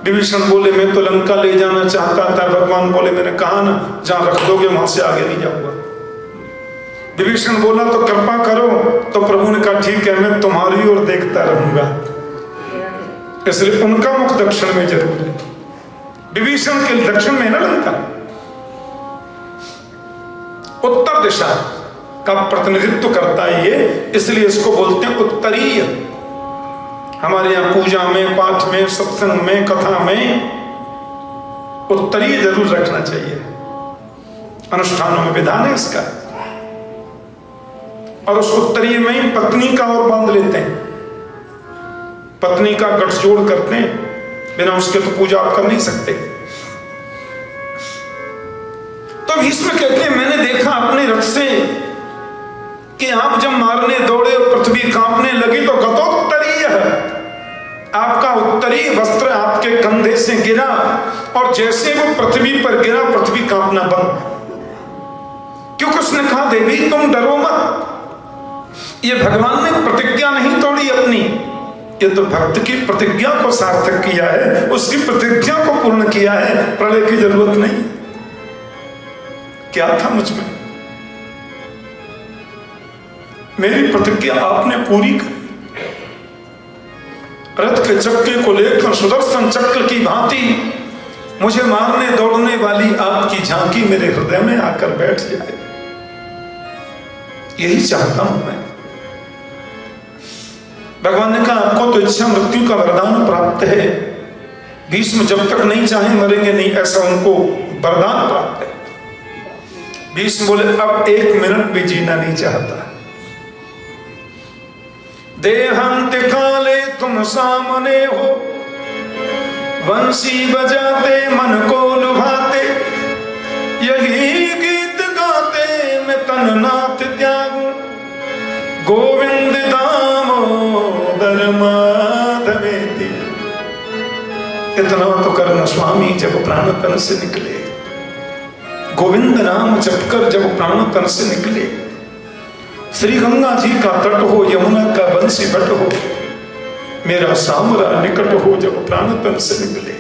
विभीषण बोले मैं तो लंका ले जाना चाहता था। भगवान बोले मैंने कहा ना जहां रख दोगे वहां से आगे नहीं जाऊंगा। विभीषण बोला तो कृपा करो, तो प्रभु ने कहा ठीक है मैं तुम्हारी ओर देखता रहूंगा। इसलिए उनका मुख दक्षिण में जरूर है। विभीषण के दक्षिण में ना लंका। उत्तर दिशा का प्रतिनिधित्व करता है ये, इसलिए इसको बोलते हैं उत्तरीय। हमारे यहाँ पूजा में, पाठ में, सत्संग में, कथा में उत्तरीय जरूर रखना चाहिए। अनुष्ठानों में विधान है इसका। और उस उत्तरीय में ही पत्नी का और बांध लेते हैं, पत्नी का गठजोड़ करते हैं, बिना उसके तो पूजा आप कर नहीं सकते। तो भीष्म कहते हैं मैंने देखा अपने रथ से कि आप जब मारने दौड़े और पृथ्वी कांपने लगी तो गतोत्तरीय है, आपका उत्तरीय वस्त्र आपके कंधे से गिरा और जैसे वो पृथ्वी पर गिरा पृथ्वी कांपना बंद। क्योंकि उसने कहा देवी तुम डरो मत। ये भगवान ने प्रतिज्ञा नहीं तोड़ी अपनी, ये तो भक्त की प्रतिज्ञा को सार्थक किया है, उसकी प्रतिज्ञा को पूर्ण किया है। प्रलय की जरूरत नहीं। क्या था मुझ में? मेरी प्रतिज्ञा आपने पूरी की। रथ के चक्के को लेकर सुदर्शन चक्र की भांति मुझे मारने दौड़ने वाली आपकी झांकी मेरे हृदय में आकर बैठ जाए, यही चाहता हूं मैं। भगवान ने कहा आपको तो इच्छा मृत्यु का वरदान प्राप्त है। भीष्म जब तक नहीं चाहे मरेंगे नहीं, ऐसा उनको वरदान प्राप्त है। भीष्म बोले अब 1 मिनट भी जीना नहीं चाहता। देहांत काले तुम सामने हो, वंशी बजाते मन को लुभाते, यही गीत गाते मैं तन नाथ त्यागूं, गोविंद दामोदर माधवेति। इतना तो करना स्वामी जब प्राण तन से निकले, गोविंद नाम जपकर जब प्राण तन से निकले। श्री गंगा जी का तट हो, यमुना का बंसी बट हो, मेरा सामरा निकट हो जब प्राण तन से निकले।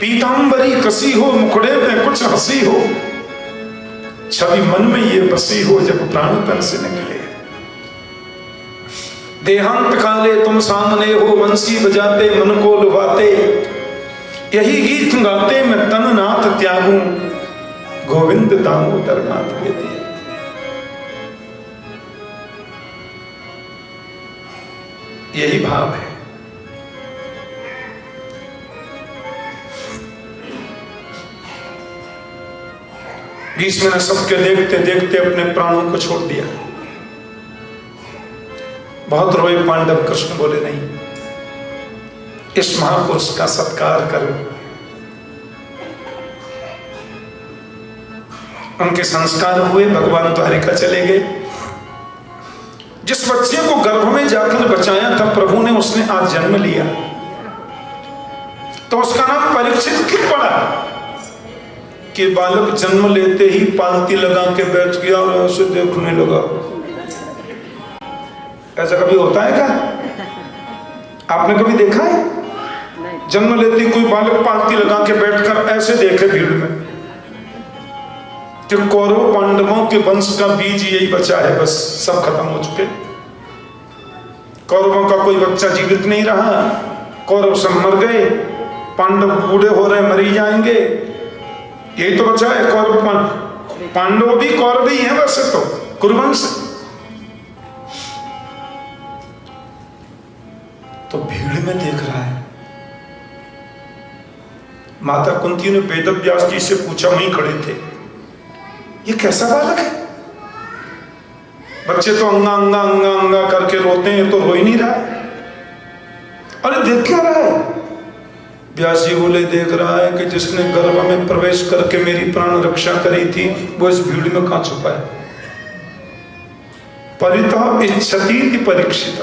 पीतांबरी कसी हो, मुखड़े में कुछ हंसी हो, छवि मन में ये बसी हो जब प्राण तन से निकले। देहांत काले तुम सामने हो, बंसी बजाते मन को लुभाते, यही गीत गाते मैं तन नाथ त्यागूं, गोविंद दामोदर माधवेति। यही भाव है। भीष्म ने सबके देखते देखते अपने प्राणों को छोड़ दिया। बहुत रोए पांडव। कृष्ण बोले नहीं, इस महापुरुष का सत्कार करो। उनके संस्कार हुए, भगवान द्वारिका चले गए। जिस बच्चे को गर्भ में जाकर बचाया था प्रभु ने, उसने आज जन्म लिया, तो उसका नाम परीक्षित क्यों पड़ा? कि बालक जन्म लेते ही पालती लगा के बैठ गया और उसे देखने लगा। ऐसा कभी होता है क्या? आपने कभी देखा है? जन्म लेते कोई बालक पालती लगा के बैठकर ऐसे देखे भीड़ में कि कौरव पांडवों के वंश का बीज यही बचा है, बस सब खत्म हो चुके। कौरवों का कोई बच्चा जीवित नहीं रहा, कौरव सब मर गए, पांडव बूढ़े हो रहे, मरी जाएंगे, यही तो बचा है। कौरव पांडव भी कौरव ही हैं वैसे तो, कुरुवंश। तो भीड़ में देख रहा है माता कुंती ने वेद व्यास जी से पूछा, वहीं खड़े थे, ये कैसा बालक है? बच्चे तो अंगा अंगा अंगा अंगा करके रोते हैं, तो रो ही नहीं रहा। अरे देख क्या रहा है? व्यास जी बोले, देख रहा है कि जिसने गर्भ में प्रवेश करके मेरी प्राण रक्षा करी थी, वो इस भीड़ में कहां छुपा है। परितः इच्छति परीक्षित,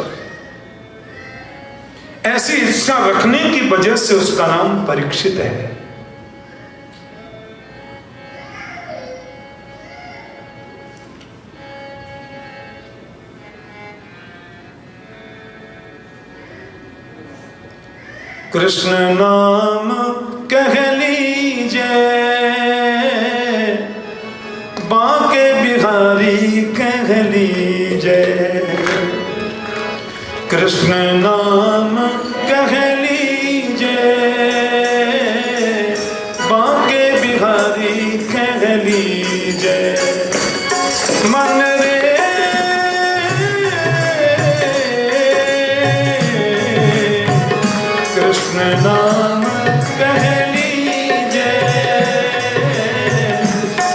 ऐसी इच्छा रखने की वजह से उसका नाम परीक्षित है। कृष्ण नाम कह लीजिए, बांके बिहारी कह लीजिए। कृष्ण नाम कह लीजिए, बांके बिहारी कह लीजिए। मन रे कृष्ण नाम कह लीजिए,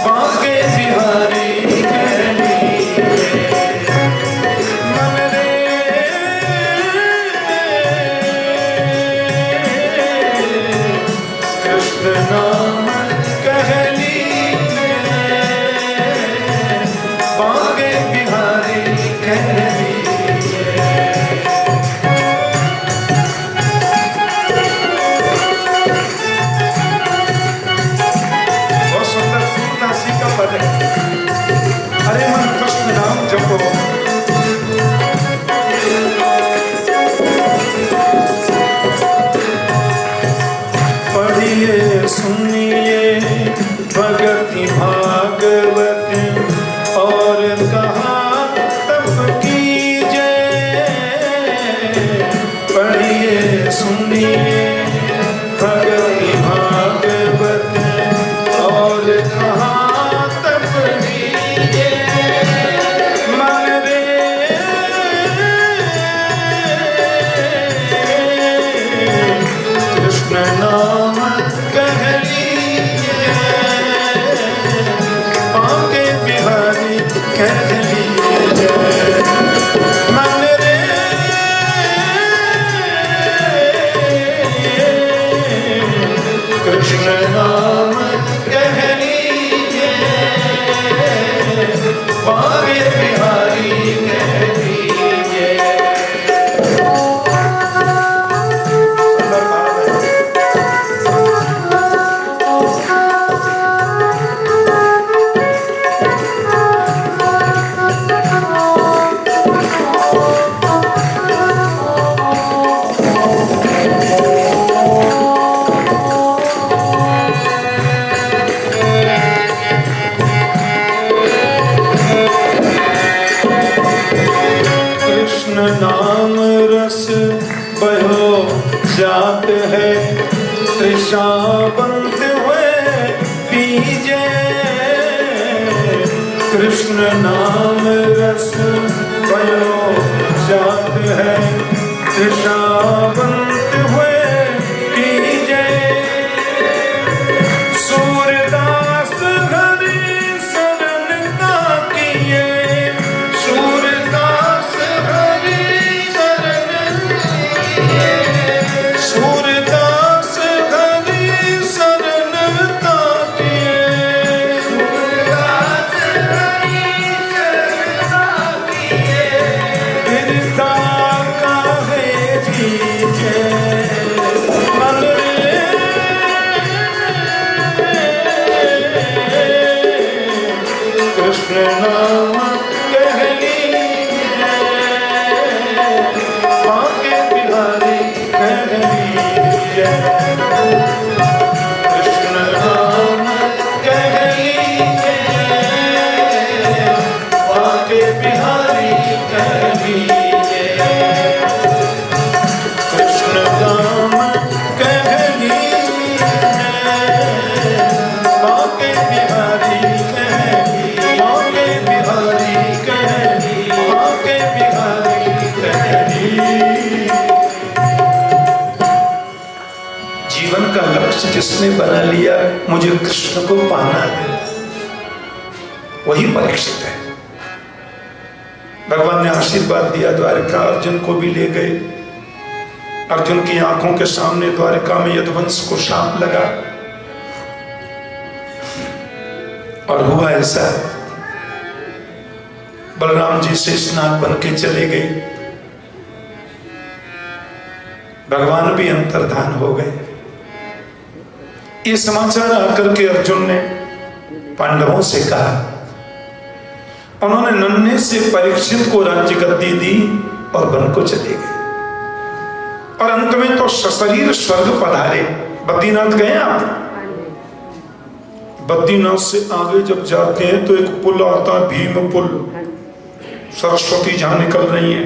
बांके बिहारी कह लीजिए। मन रे कृष्ण नाम कह लीजिए, बांके बिहारी कह लीजिए। हरे मन कृष्ण नाम जपो, पढ़िए सुनिए भगति भागवत, और कहा तप कीजिए। पढ़िए सुनिए भगति भागवत, और कहा नाम कह लीजिए, बांके बिहारी कह लीजिए। मन रे कृष्ण नाम कह लीजिए, बांके बिहारी कह लीजिए। नाम रस बहो जात है, तृषावंत हुए पीजे। कृष्ण नाम रस बहो जात है, तृषावंत हुए पीजे। सूरदास हरि शरण का किए, सूरदास सूरदास हरि शरण का किए, सूरदास हरि शरण का किए। हृदा काहे जीजे, मन रे कृष्ण नाम कह लीजिए, बांके बिहारी कह लीजिए। कृष्ण नाम कह लीजिए, बांके बिहारी कह लीजिए। कृष्ण नाम कह लीजिए, बांके बिहारी कह लीजिए, बांके बिहारी जिसने बना लिया मुझे कृष्ण को पाना है, वही परीक्षित है। भगवान ने आशीर्वाद दिया, द्वारिका अर्जुन को भी ले गए। अर्जुन की आंखों के सामने द्वारिका में यदुवंश को शाप लगा और हुआ ऐसा, बलराम जी से स्नान बन के चले गए, भगवान भी अंतर्धान हो गए। ये समाचार आकर के अर्जुन ने पांडवों से कहा, उन्होंने नन्हे से परीक्षित को राज्य गद्दी दी और वन को चले गए। और अंत में तो सशरीर स्वर्ग पधारे। बद्रीनाथ गए आप? बद्रीनाथ से आगे जब जाते हैं तो एक पुल आता है, भीम पुल, सरस्वती जहां निकल रही है,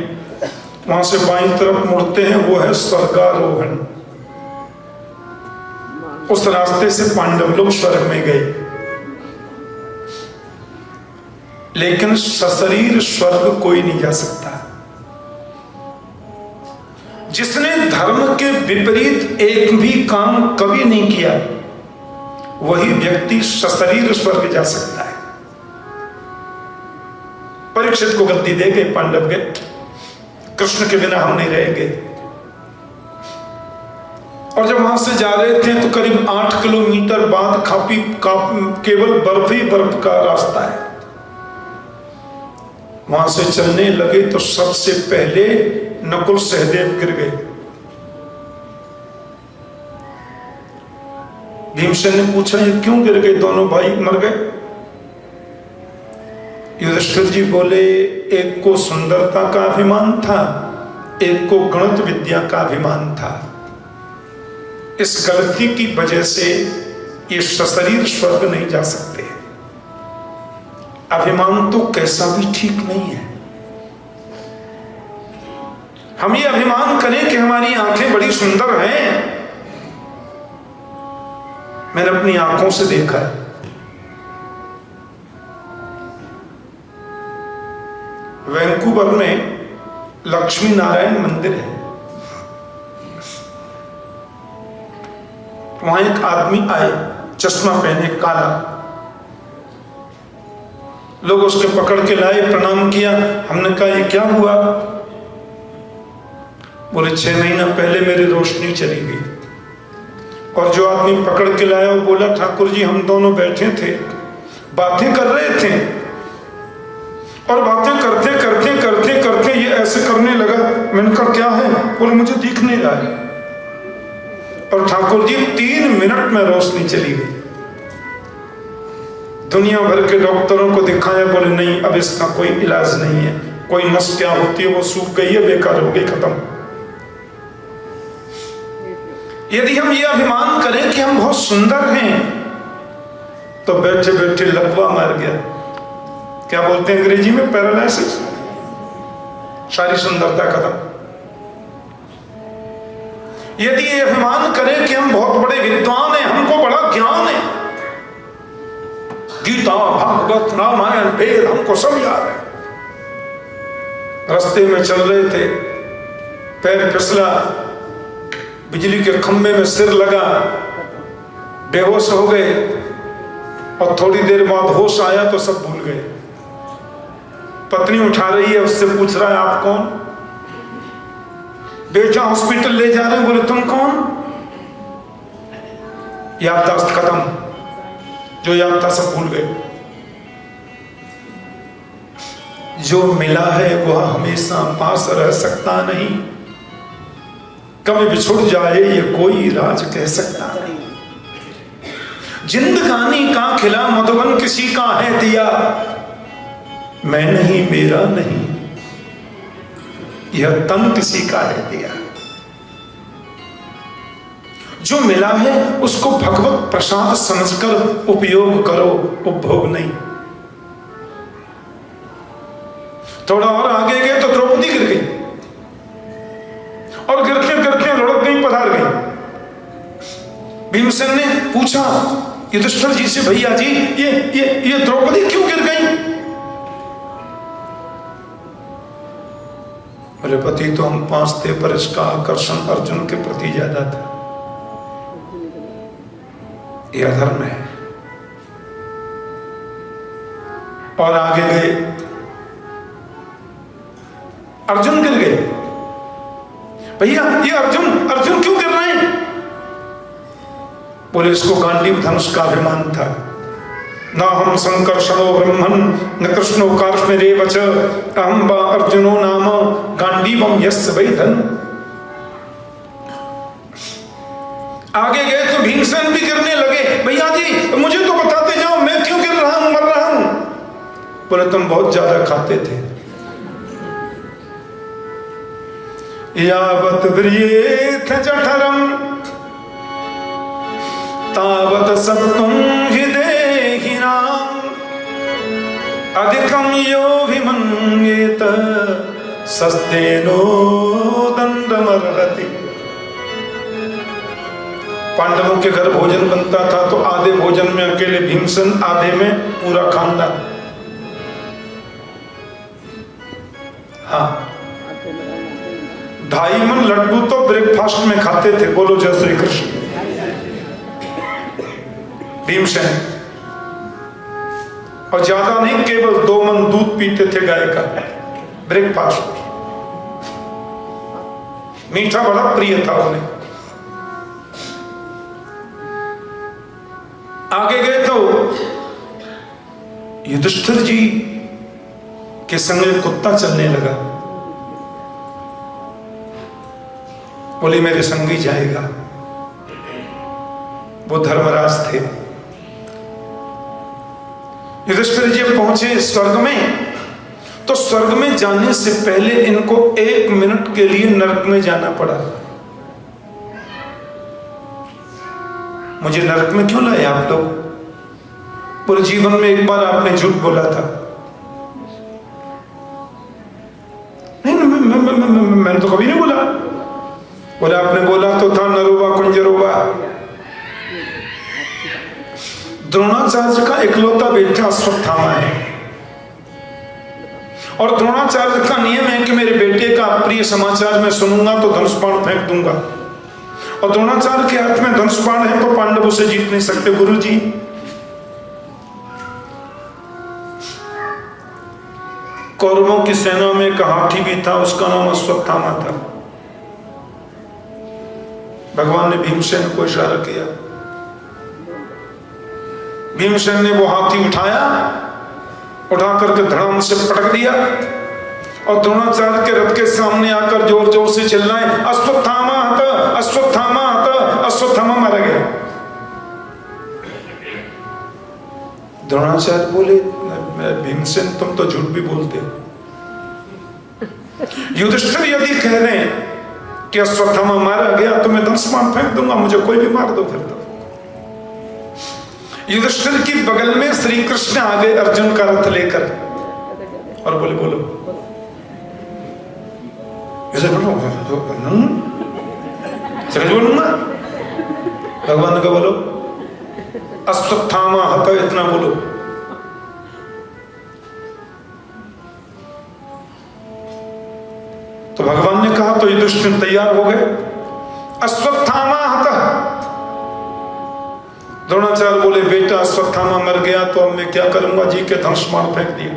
वहां से बाईं तरफ मुड़ते हैं, वो है स्वर्गारोहण। उस रास्ते से पांडव लोग स्वर्ग में गए। लेकिन सशरीर स्वर्ग कोई नहीं जा सकता। जिसने धर्म के विपरीत एक भी काम कभी नहीं किया, वही व्यक्ति सशरीर स्वर्ग जा सकता है। परीक्षित को गद्दी दे गए पांडव के, कृष्ण के बिना हम नहीं रहेंगे। और जब वहां से जा रहे थे तो करीब 8 किलोमीटर बाद केवल बर्फ ही बर्फ का रास्ता है। वहां से चलने लगे तो सबसे पहले नकुल सहदेव गिर गए। भीमसेन ने पूछा, ये क्यों गिर गए? दोनों भाई मर गए। युधिष्ठिर जी बोले, एक को सुंदरता का अभिमान था, एक को गणित विद्या का अभिमान था। इस गलती की वजह से ये सशरीर स्वर्ग नहीं जा सकते। अभिमान तो कैसा भी ठीक नहीं है। हम ये अभिमान करें कि हमारी आंखें बड़ी सुंदर हैं। मैंने अपनी आंखों से देखा है, वैंकूवर में लक्ष्मी नारायण मंदिर है। वहां एक आदमी आए, चश्मा पहने, काला। लोग उसके पकड़ के लाए, प्रणाम किया। हमने कहा, ये क्या हुआ? बोले, 6 महीना पहले मेरी रोशनी चली गई। और जो आदमी पकड़ के लाया वो बोला, ठाकुर जी हम दोनों बैठे थे, बातें कर रहे थे, और बातें करते करते करते करते ये ऐसे करने लगा। मैंने कहा, क्या है? बोले, मुझे दिख नहीं रहा है। और ठाकुर जी 3 मिनट में रोशनी चली गई। दुनिया भर के डॉक्टरों को दिखाया, बोले नहीं, अब इसका कोई इलाज नहीं है। कोई नस क्या होती है वो सूख गई है, बेकार हो गई, खत्म। यदि हम ये अभिमान करें कि हम बहुत सुंदर हैं, तो बैठे बैठे लकवा मार गया। क्या बोलते हैं अंग्रेजी में? पैरालिसिस। सारी सुंदरता खत्म। यदि ये अभिमान करें कि हम बहुत बड़े विद्वान हैं, हमको बड़ा ज्ञान है, गीता, भागवत, रामायण, वेद हमको सब याद है। रास्ते में चल रहे थे, पैर फिसला, बिजली के खंभे में सिर लगा, बेहोश हो गए। और थोड़ी देर बाद होश आया तो सब भूल गए। पत्नी उठा रही है, उससे पूछ रहा है, आप कौन? बेटा हॉस्पिटल ले जा रहे हैं। बोले, तुम कौन? याददाश्त खत्म, जो याद था सब भूल गए। जो मिला है वह हमेशा पास रह सकता नहीं, कभी बिछुड़ जाए ये कोई राज कह सकता नहीं। जिंदगानी का खिला मधुबन किसी का है दिया, मैं नहीं, मेरा नहीं, यह तन किसी का है दिया। जो मिला है उसको भगवत प्रसाद समझकर उपयोग करो, उपभोग नहीं। थोड़ा और आगे गए तो द्रौपदी गिर गई, और गिरते गिरते लुढ़क गई, पधार गई। भीमसेन ने पूछा युधिष्ठिर जी से, भैया जी ये द्रौपदी क्यों गिर गई? बोले, पति तो हम 5 थे, पर इसका आकर्षण अर्जुन के प्रति ज्यादा था। ये अधर्म है। और आगे गए, अर्जुन गिर गए। भैया ये अर्जुन क्यों गिर रहे हैं? बोले इसको गांडीव धनुष का अभिमान था। न हम संकर्षणो ब्रह्मन् न कृष्णो कार्ष्णिरेवच अहं वा अर्जुनो नाम गांडीवम यस्य वै धन। आगे गए तो भीमसेन भी गिरने लगे। भैया जी मुझे तो बताते जाओ, मैं क्यों गिर रहा हूं, मर रहा हूं? बोले तुम बहुत ज्यादा खाते थे। यावत व्रियेथ जठरम तावत सत्वं हि देहिनां अधिकं योऽभिमन्येत सस्तेनो दंडमर्हति। पांडवों के घर भोजन बनता था तो आधे भोजन में अकेले भीमसेन, आधे में पूरा खानदान। हाँ, 2.5 मन लड्डू तो ब्रेकफास्ट में खाते थे। बोलो जय श्री कृष्ण। भीमसेन और ज्यादा नहीं, केवल 2 मन दूध पीते थे गाय का ब्रेकफास्ट। मीठा बड़ा प्रिय था उन्हें। आगे गए तो युधिष्ठिर जी के संग एक कुत्ता चलने लगा। बोले मेरे संग ही जाएगा। वो धर्मराज थे। युधिष्ठिर जी पहुंचे स्वर्ग में, तो स्वर्ग में जाने से पहले इनको 1 मिनट के लिए नरक में जाना पड़ा। मुझे नरक में क्यों लाए आप लोग? पूरे जीवन में एक बार आपने झूठ बोला था। नहीं, मैंने तो कभी नहीं बोला। बोले आपने बोला तो था, नरोवा कुंजरोवा। द्रोणाचार्य का इकलौता बेटा अश्वत्थामा है, और द्रोणाचार्य का नियम है कि मेरे बेटे का अप्रिय समाचार मैं सुनूंगा तो धनुष बाण फेंक दूंगा। और द्रोणाचार्य के हाथ में धनुष बाण है तो पांडवों से जीत नहीं सकते। गुरु जी कौरवों की सेना में एक हाथी भी था, उसका नाम अश्वत्थामा था। भगवान ने भीमसेन को इशारा किया। भीमसेन ने वो हाथी उठाया, उठा करके धड़ाम से पटक दिया और द्रोणाचार्य के रथ के सामने आकर जोर जोर से चिल्लाए, अश्वत्थामा हत, अश्वत्थामा हत। अश्वत्थामा मारा गया। द्रोणाचार्य बोले भीमसेन तुम तो झूठ भी बोलते हो। युधिष्ठिर यदि कह रहे हैं कि अश्वत्थामा मारा गया तो मैं धनुष बाण फेंक दूंगा, मुझे कोई भी मार दो फिर तो। युधिष्ठिर की बगल में श्री कृष्ण आ गए अर्जुन का रथ लेकर और बोले बोलो बोलूंगा। भगवान का बोलो अश्वत्थामा हत, इतना बोलो। तो भगवान ने कहा तो युधिष्ठिर तैयार हो गए। अश्वत्थामा हत। द्रोणाचार्य बोले बेटा अश्वत्थामा मर गया तो अब मैं क्या करूंगा? जी के धनुष बाण फेंक दिया।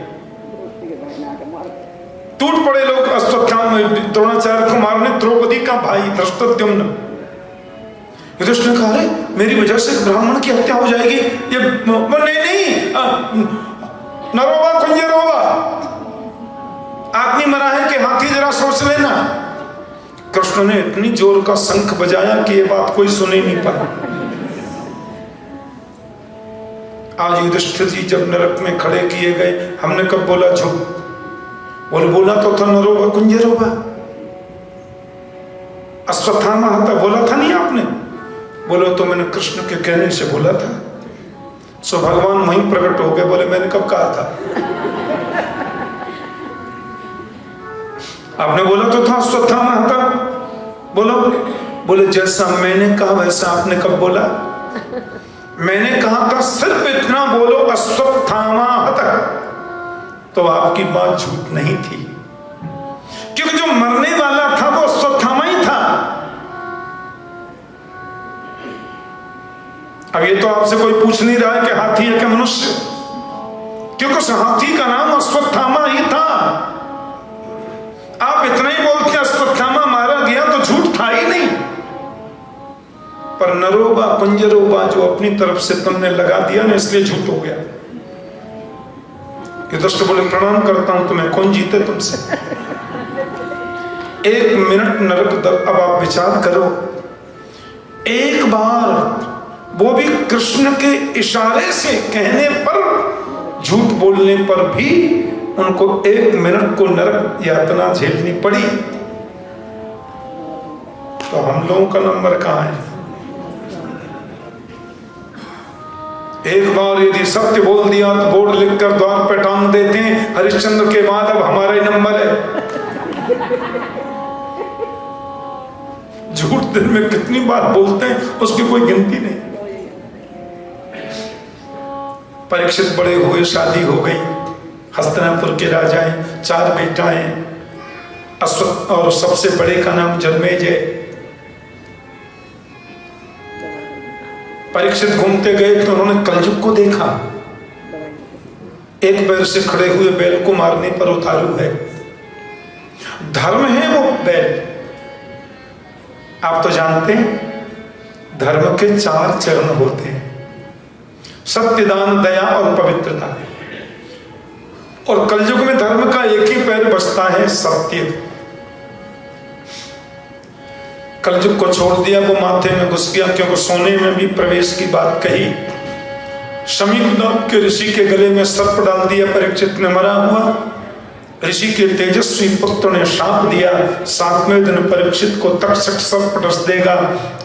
टूट पड़े लोग अश्वत्थामा द्रोणाचार्य को मारने। द्रौपदी का भाई धृष्टद्युम्न। युधिष्ठिर ने कहा अरे मेरी वजह से ब्राह्मण की हत्या हो जाएगी। ये नहीं, नरोवा कुंजरोवा, आदमी मरा है कि हाथी, जरा सोच लेना। कृष्ण ने इतनी जोर का शंख बजाया कि ये बात कोई सुन ही नहीं पाया। आज युधिष्ठिर जी जब नरक में खड़े किए गए, हमने कब बोला झूठ? बोला तो था नरोवा कुंजरोवा, अश्वत्थामा हता बोला था नहीं आपने? बोलो तो मैंने कृष्ण के कहने से बोला था। सो भगवान वहीं प्रकट हो गए। बोले मैंने कब कहा था? आपने बोला तो था अश्वत्थामा हता। बोलो। बोले जैसा मैंने कहा वैसा आपने कब बोला? मैंने कहा था सिर्फ इतना बोलो अश्वत्थामा हता, तो आपकी बात झूठ नहीं थी, क्योंकि जो मरने वाला था वो अश्वत्थामा ही था। अब ये तो आपसे कोई पूछ नहीं रहा है कि हाथी है कि मनुष्य, क्योंकि उस हाथी का नाम अश्वत्थामा ही था। आप इतना ही बोलते अश्वत्थामा मारा गया तो झूठ था ही नहीं, पर नरोबा पंजरोबा जो अपनी तरफ से तुमने लगा दिया ना, इसलिए झूठ हो गया। युधिष्ठिर बोले प्रणाम करता हूं तुम्हें, कौन जीते तुमसे? 1 मिनट नरक। अब आप विचार करो, एक बार वो भी कृष्ण के इशारे से कहने पर, झूठ बोलने पर भी उनको 1 मिनट को नरक यातना झेलनी पड़ी। तो हम लोगों का नंबर कहां है? एक बार यदि सत्य बोल दिया तो बोर्ड लिखकर द्वार पे टांग देते हैं, हरिश्चंद्र के बाद अब हमारा ही नंबर है। झूठ दिन में कितनी बार बोलते हैं उसकी कोई गिनती नहीं। परीक्षित बड़े हुए, शादी हो गई, हस्तिनापुर के राजा हैं, 4 बेटाएं, अश्वत्थ और सबसे बड़े का नाम जन्मेजय। परीक्षित घूमते गए तो उन्होंने कलयुग को देखा। एक पैर से खड़े हुए बैल को मारने पर उतारू है, धर्म है वो बैल। आप तो जानते हैं धर्म के 4 चरण होते हैं, सत्य, दान, दया और पवित्रता। और कलयुग में धर्म का एक ही पैर बचता है, सत्य। कलयुग को छोड़ दिया, वो माथे में घुस गया, क्योंकि सोने में भी प्रवेश की बात कही। शमीक नाम के ऋषि के गले में सर्प डाल दिया, परीक्षित ने मरा हुआ। ऋषि के तेजस्वी पुत्र ने शाप दिया, 7वें दिन परीक्षित को तक्षक सर्प डस देगा,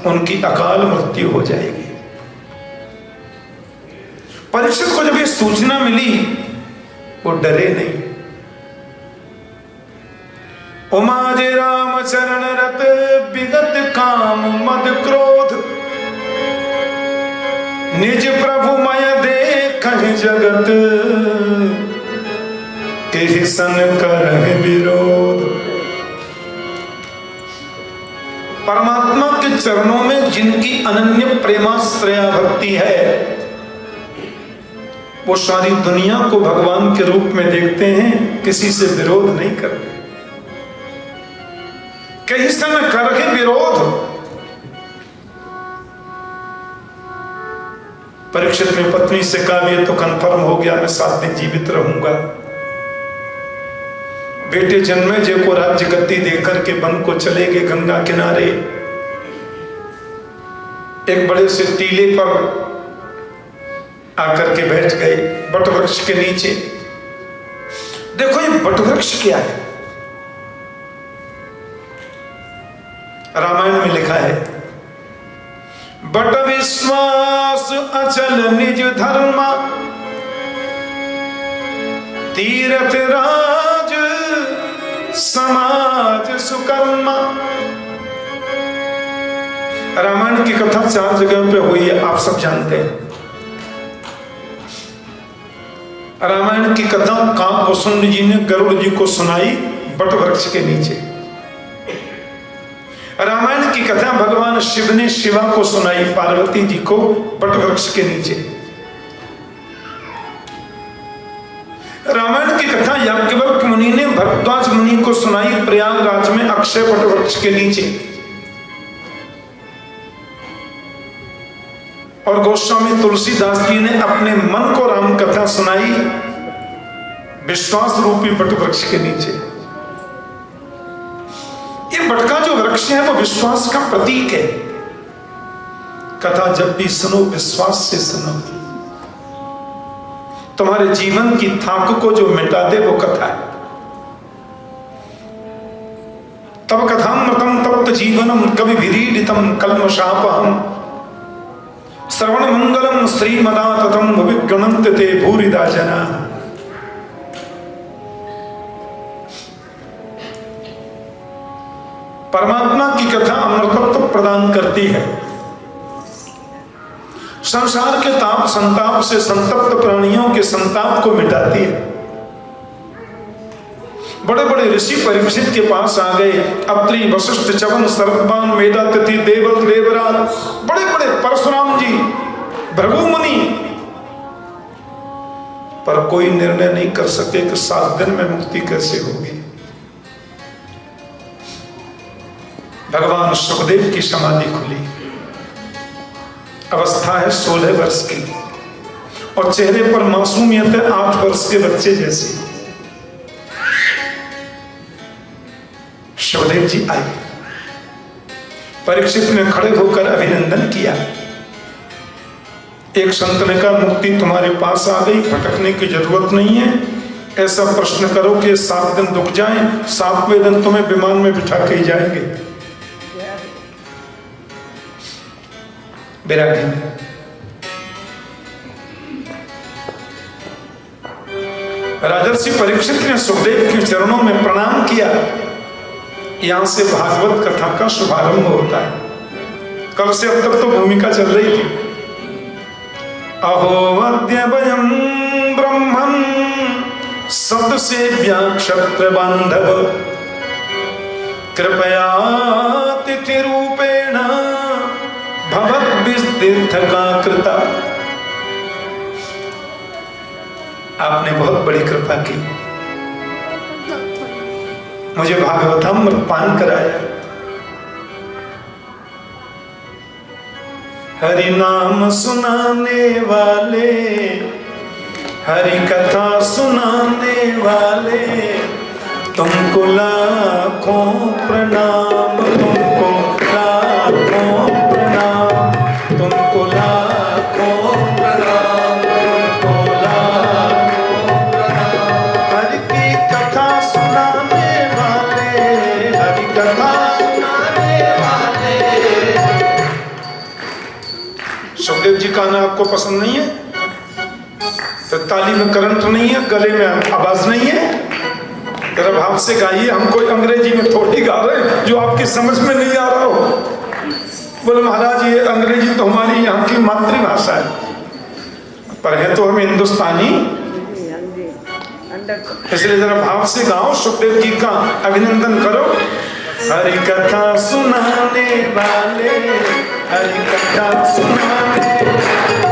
उनकी अकाल मृत्यु हो जाएगी। परीक्षित को जब ये सूचना मिली वो डरे नहीं। उमाजे राम चरण रत विगत काम मद क्रोध, निज प्रभु मय देख जगत के सन करहि विरोध। परमात्मा के चरणों में जिनकी अनन्य प्रेमाश्रया भक्ति है, वो सारी दुनिया को भगवान के रूप में देखते हैं, किसी से विरोध नहीं करते। कहीं सन करहि विरोध। परीक्षित ने पत्नी से कहा, ये तो कंफर्म हो गया, मैं 7 दिन जीवित रहूंगा। बेटे जन्मेजय को राज्य गद्दी देकर के वन को चले गए, गंगा किनारे एक बड़े से टीले पर आकर के बैठ गए, बटवृक्ष के नीचे। देखो ये बटवृक्ष क्या है? रामायण में लिखा है, बट विश्वास अचल निज धर्मा, तीर्थ राज समाज सुकर्मा। रामायण की कथा 4 जगह पे हुई है, आप सब जानते हैं। रामायण की कथा काकभूषुंड जी ने गरुड़ जी को सुनाई बटवृक्ष के नीचे। रामायण की कथा भगवान शिव ने शिवा को सुनाई, पार्वती जी को, बटवृक्ष के नीचे। रामायण की कथा याज्ञवल्क्य मुनि ने भरद्वाज मुनि को सुनाई, प्रयागराज में अक्षय बटवृक्ष के नीचे। और गोस्वामी तुलसीदास जी ने अपने मन को राम कथा सुनाई, विश्वास रूपी बटवृक्ष के नीचे। ये बटका जो वृक्ष है वो विश्वास का प्रतीक है। कथा जब भी सुनो विश्वास से सुनो, तुम्हारे जीवन की थाक को जो मिटा दे वो कथा है। तब कथामृतम तप्त जीवनम कवि विरीडितम कल्मषापहम, श्रवण मंगलम श्रीमदाततम विगणन्त ते भूरिदा जना। परमात्मा की कथा अमृतत्व प्रदान करती है, संसार के ताप संताप से संतप्त प्राणियों के संताप को मिटाती है। बड़े बड़े ऋषि परीक्षित के पास आ गए, अत्रि वशिष्ठ चवन सर्वपान मेधातिथि देवल देवराज, बड़े बड़े परशुराम जी भृगु मुनि, पर कोई निर्णय नहीं कर सके कि 7 दिन में मुक्ति कैसे होगी। भगवान सुखदेव की समाधि खुली, अवस्था है 16 वर्ष की और चेहरे पर मासूमियत है 8 वर्ष के बच्चे जैसी। सुखदेव जी आए, परीक्षित ने खड़े होकर अभिनंदन किया। एक संत ने कहा, मुक्ति तुम्हारे पास आ गई, भटकने की जरूरत नहीं है। ऐसा प्रश्न करो कि 7 दिन रुक जाएं, 7वें दिन तुम्हें विमान में बिठा के जाएंगे। बैरागी में राजर्षि परीक्षित ने सुखदेव के चरणों में प्रणाम किया। यहां से भागवत कथा का शुभारंभ होता है। कल से अब तक तो भूमिका चल रही थी। अहो अद्य वयं ब्रह्मन् सदसेव्या क्षत्र बांधव कृपया तिथि रूपेण भवद्भिस्तीर्थका कृता। आपने बहुत बड़ी कृपा की, मुझे भागवतामृत पान कराया। हरि नाम सुनाने वाले, हरि कथा सुनाने वाले, तुमको लाखों प्रणाम, तुमको लाखों प्रणाम, तुमको लाखों प्रणाम, तुमको लाखों प्रणाम। हरि की कथा सुनाने वाले, हरि कथा सुनाने वाले। सुखदेव जी का गाना आपको पसंद नहीं है तो ताली में करंट नहीं है, गले में आवाज नहीं है, जरा भाव से गाइए। हम कोई अंग्रेजी में थोड़ी गा रहे हैं जो आपकी समझ में नहीं आ रहा हो। बोले महाराज ये अंग्रेजी तो हमारी यहाँ की मातृभाषा है, पर है तो हम हिंदुस्तानी, इसलिए जरा भाव से गाओ, सुखदेव जी का अभिनंदन करो। हरि कथा सुनाने वाले, हरि कथा सुनाने वाले,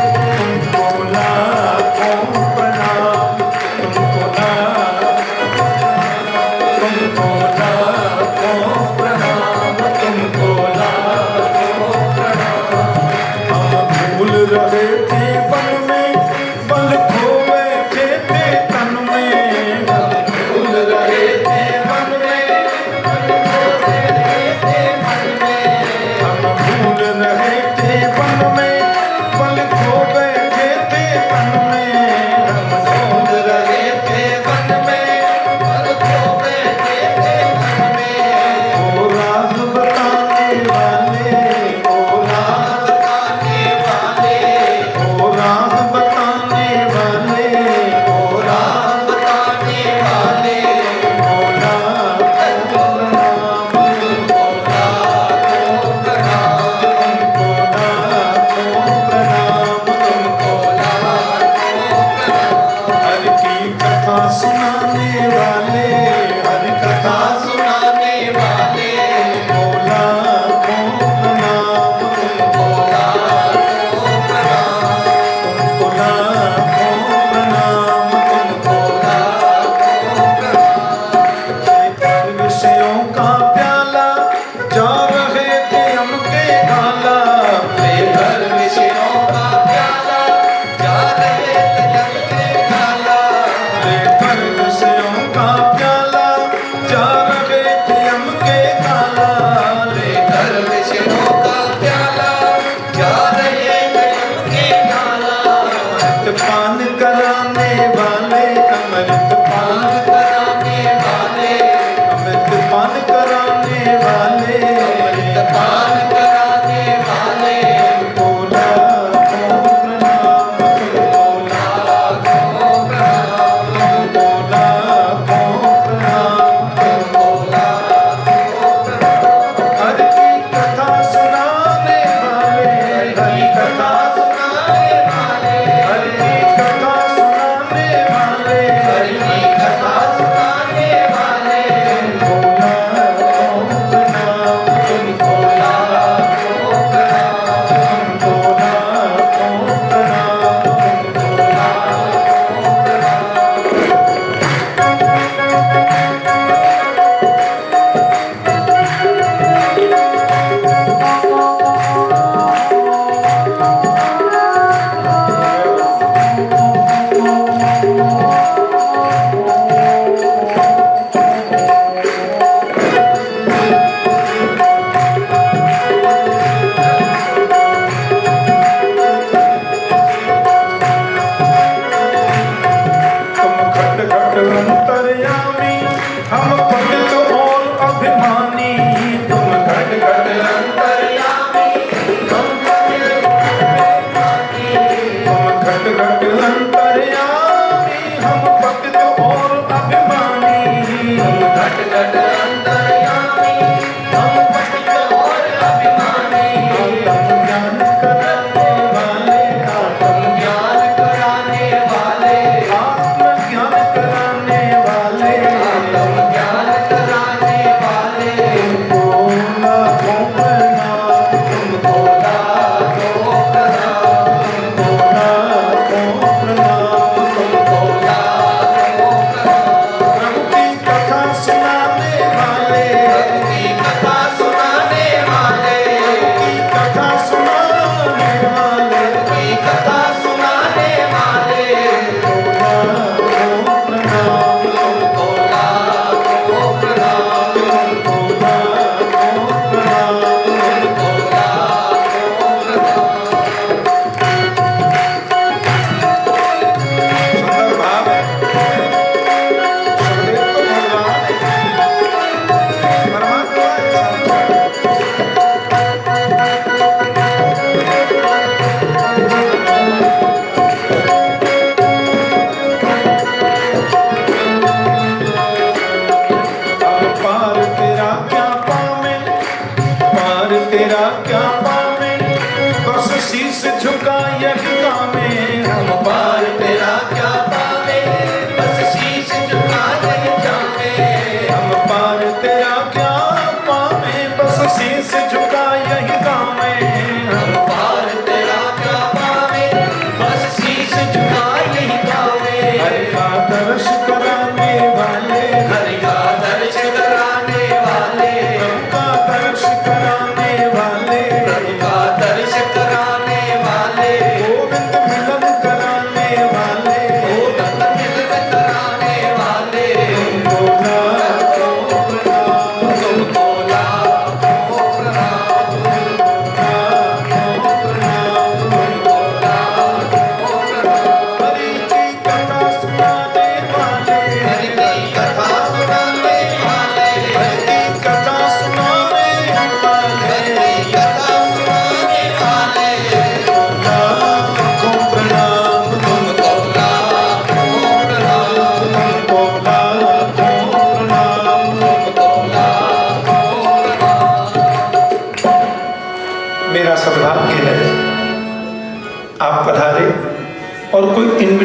तुमको लाखों प्रणाम, तुमको लाखों प्रणाम, तुमको लाखों प्रणाम। हम भूल रहे थे वन में, बल खो बैठे थे तन में, हम भूल रहे थे वन में, बल खो बैठे थे मन में, हम भूल रहे थे वन में, बल खो बैठे थे तन में, हम भूल रहे थे वन में, बल खो बैठे थे तन में। ओ राज बताने वाले, ओ राज बताने वाले, ओ राज बताने वाले, ओ राज बताने वाले, ओ लाखों प्रणाम, तुमको लाखों प्रणाम, तुमको लाखों प्रणाम, तुमको लाखों प्रणाम। हरि की कथा सुनाने वाले, हरि कथा सुनाने वाले, तुमको लाखों प्रणाम, तुमको लाखों प्रणाम, तुमको लाखों प्रणाम, तुमको लाखों प्रणाम। विषयों का प्याला जा रहे थे हमके ढाला, लेकर विषयों का प्याला जा रहे थे हमके ढाला, लेकर विषयों का प्याला जा रहे थे हमके ढाला, लेकर विषयों का प्याला जा रहे थे हमके ढाला। अमृत पान कराने वाले, अमृत पान कराने वाले, अमृत पान कराने वाले, अमृत पान कराने वाले, तुमको लाखों प्रणाम, तुमको लाखों प्रणाम, तुमको लाखों प्रणाम, तुमको लाखों प्रणाम। हरि की कथा सुनाने वाले, हरि कथा सुनाने वाले, हरि की कथा सुनाने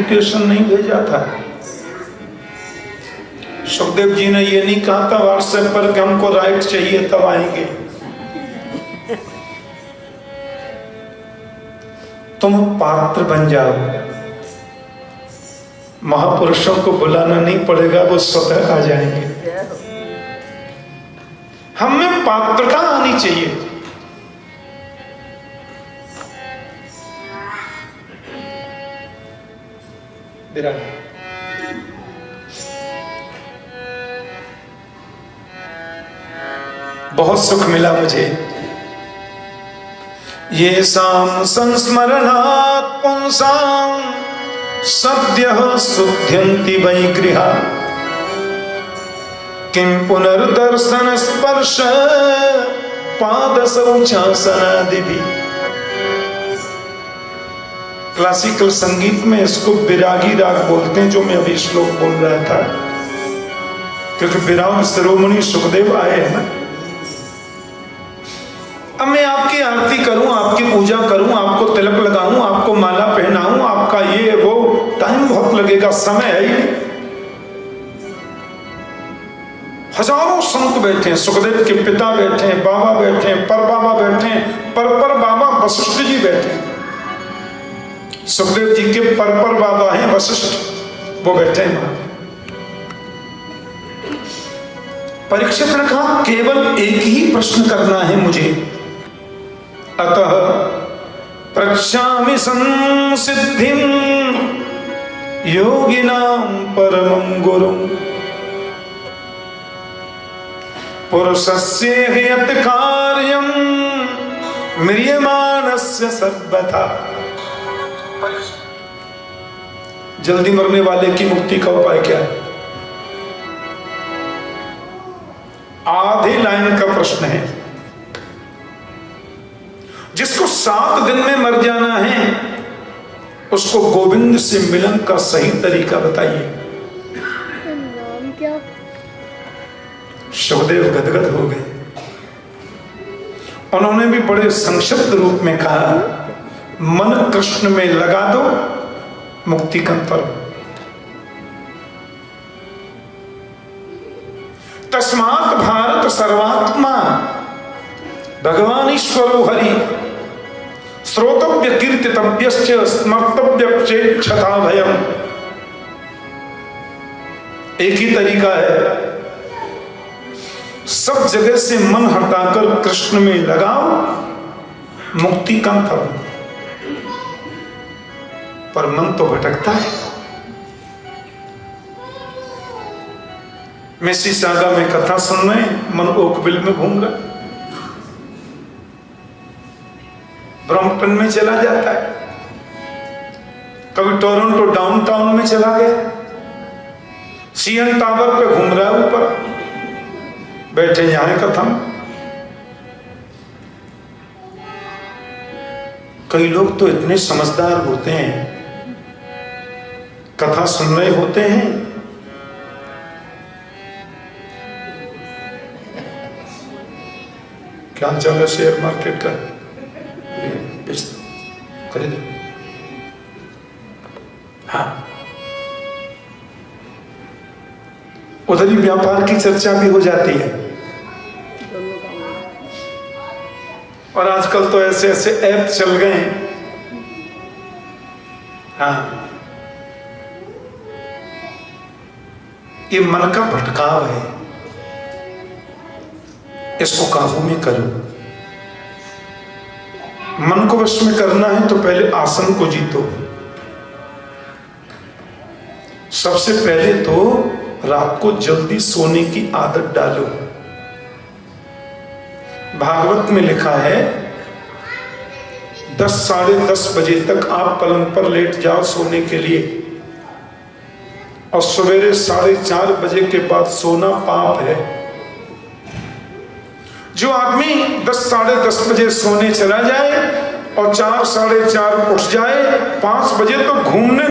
इनविटेशन नहीं भेजा था। सुखदेव जी ने ये नहीं कहा था व्हाट्सएप पर कि हमको राइट चाहिए तब आएंगे। तुम पात्र बन जाओ, महापुरुषों को बुलाना नहीं पड़ेगा, वो स्वतः आ जाएंगे। हमें पात्रता आनी चाहिए। बहुत सुख मिला मुझे। ये साम संस्मरणात् पुंसां सद्यः शुद्ध्यन्ति वैगृहा किं पुनर्दर्शन स्पर्श पाद शौचासनादिभिः। क्लासिकल संगीत में इसको विरागी राग बोलते हैं, जो मैं अभी श्लोक बोल रहा था, क्योंकि विराग शिरोमणि सुखदेव आए हैं ना। अब मैं आपकी आरती करूं, आपकी पूजा करूं, आपको तिलक लगाऊं, आपको माला पहनाऊं, आपका ये वो, टाइम बहुत लगेगा, समय है ही नहीं। हजारों संत बैठे हैं, सुखदेव के पिता बैठे हैं, बाबा बैठे हैं, पर बाबा बैठे हैं, पर बाबा वशिष्ठ जी बैठे हैं। सुखदेव जी के पर बाबा हैं वशिष्ठ, वो बैठे हैं। परीक्षित ने कहा केवल एक ही प्रश्न करना है मुझे, अतः प्रक्षामि संसिद्धिं योगिनां परमं गुरुं पुरुषस्य यत् कार्यं म्रियमाणस्य सर्वथा। जल्दी मरने वाले की मुक्ति का उपाय क्या है? आधी लाइन का प्रश्न है। जिसको 7 दिन में मर जाना है, उसको गोविंद से मिलन का सही तरीका बताइए। नाम क्या? सुखदेव गदगद हो गए। उन्होंने भी बड़े संक्षिप्त रूप में कहा, मन कृष्ण में लगा दो, मुक्ति कंफर्म। तस्मात् भारत सर्वात्मा भगवान ईश्वरो हरि श्रोतव्य कीर्तितव्यश्च स्मर्तव्य चेत् क्षता भयम। एक ही तरीका है, सब जगह से मन हटाकर कृष्ण में लगाओ, मुक्ति कंफर्म। पर मन तो भटकता है। मेसी सागा में कथा सुन रहे, मन ओकविल में घूम रहा, ब्रॉम्पटन में चला जाता है, कभी टोरंटो डाउनटाउन में चला गया, सीएन टावर पे घूम रहा है, ऊपर बैठे जाए कथा। कई लोग तो इतने समझदार होते हैं, कथा सुन रहे होते हैं, क्या चल रहा शेयर मार्केट का, खरीद। हाँ, उधर ही व्यापार की चर्चा भी हो जाती है। और आजकल तो ऐसे ऐसे ऐप चल गए हैं। हाँ, ये मन का भटकाव है, इसको काबू में करो। मन को वश में करना है तो पहले आसन को जीतो। सबसे पहले तो रात को जल्दी सोने की आदत डालो। भागवत में लिखा है 10 साढ़े 10 बजे तक आप पलंग पर लेट जाओ सोने के लिए, और सवेरे 4:30 बजे के बाद सोना पाप है। जो आदमी 10 साढ़े 10 बजे सोने चला जाए और 4 साढ़े 4 उठ जाए, 5 बजे तो घूमने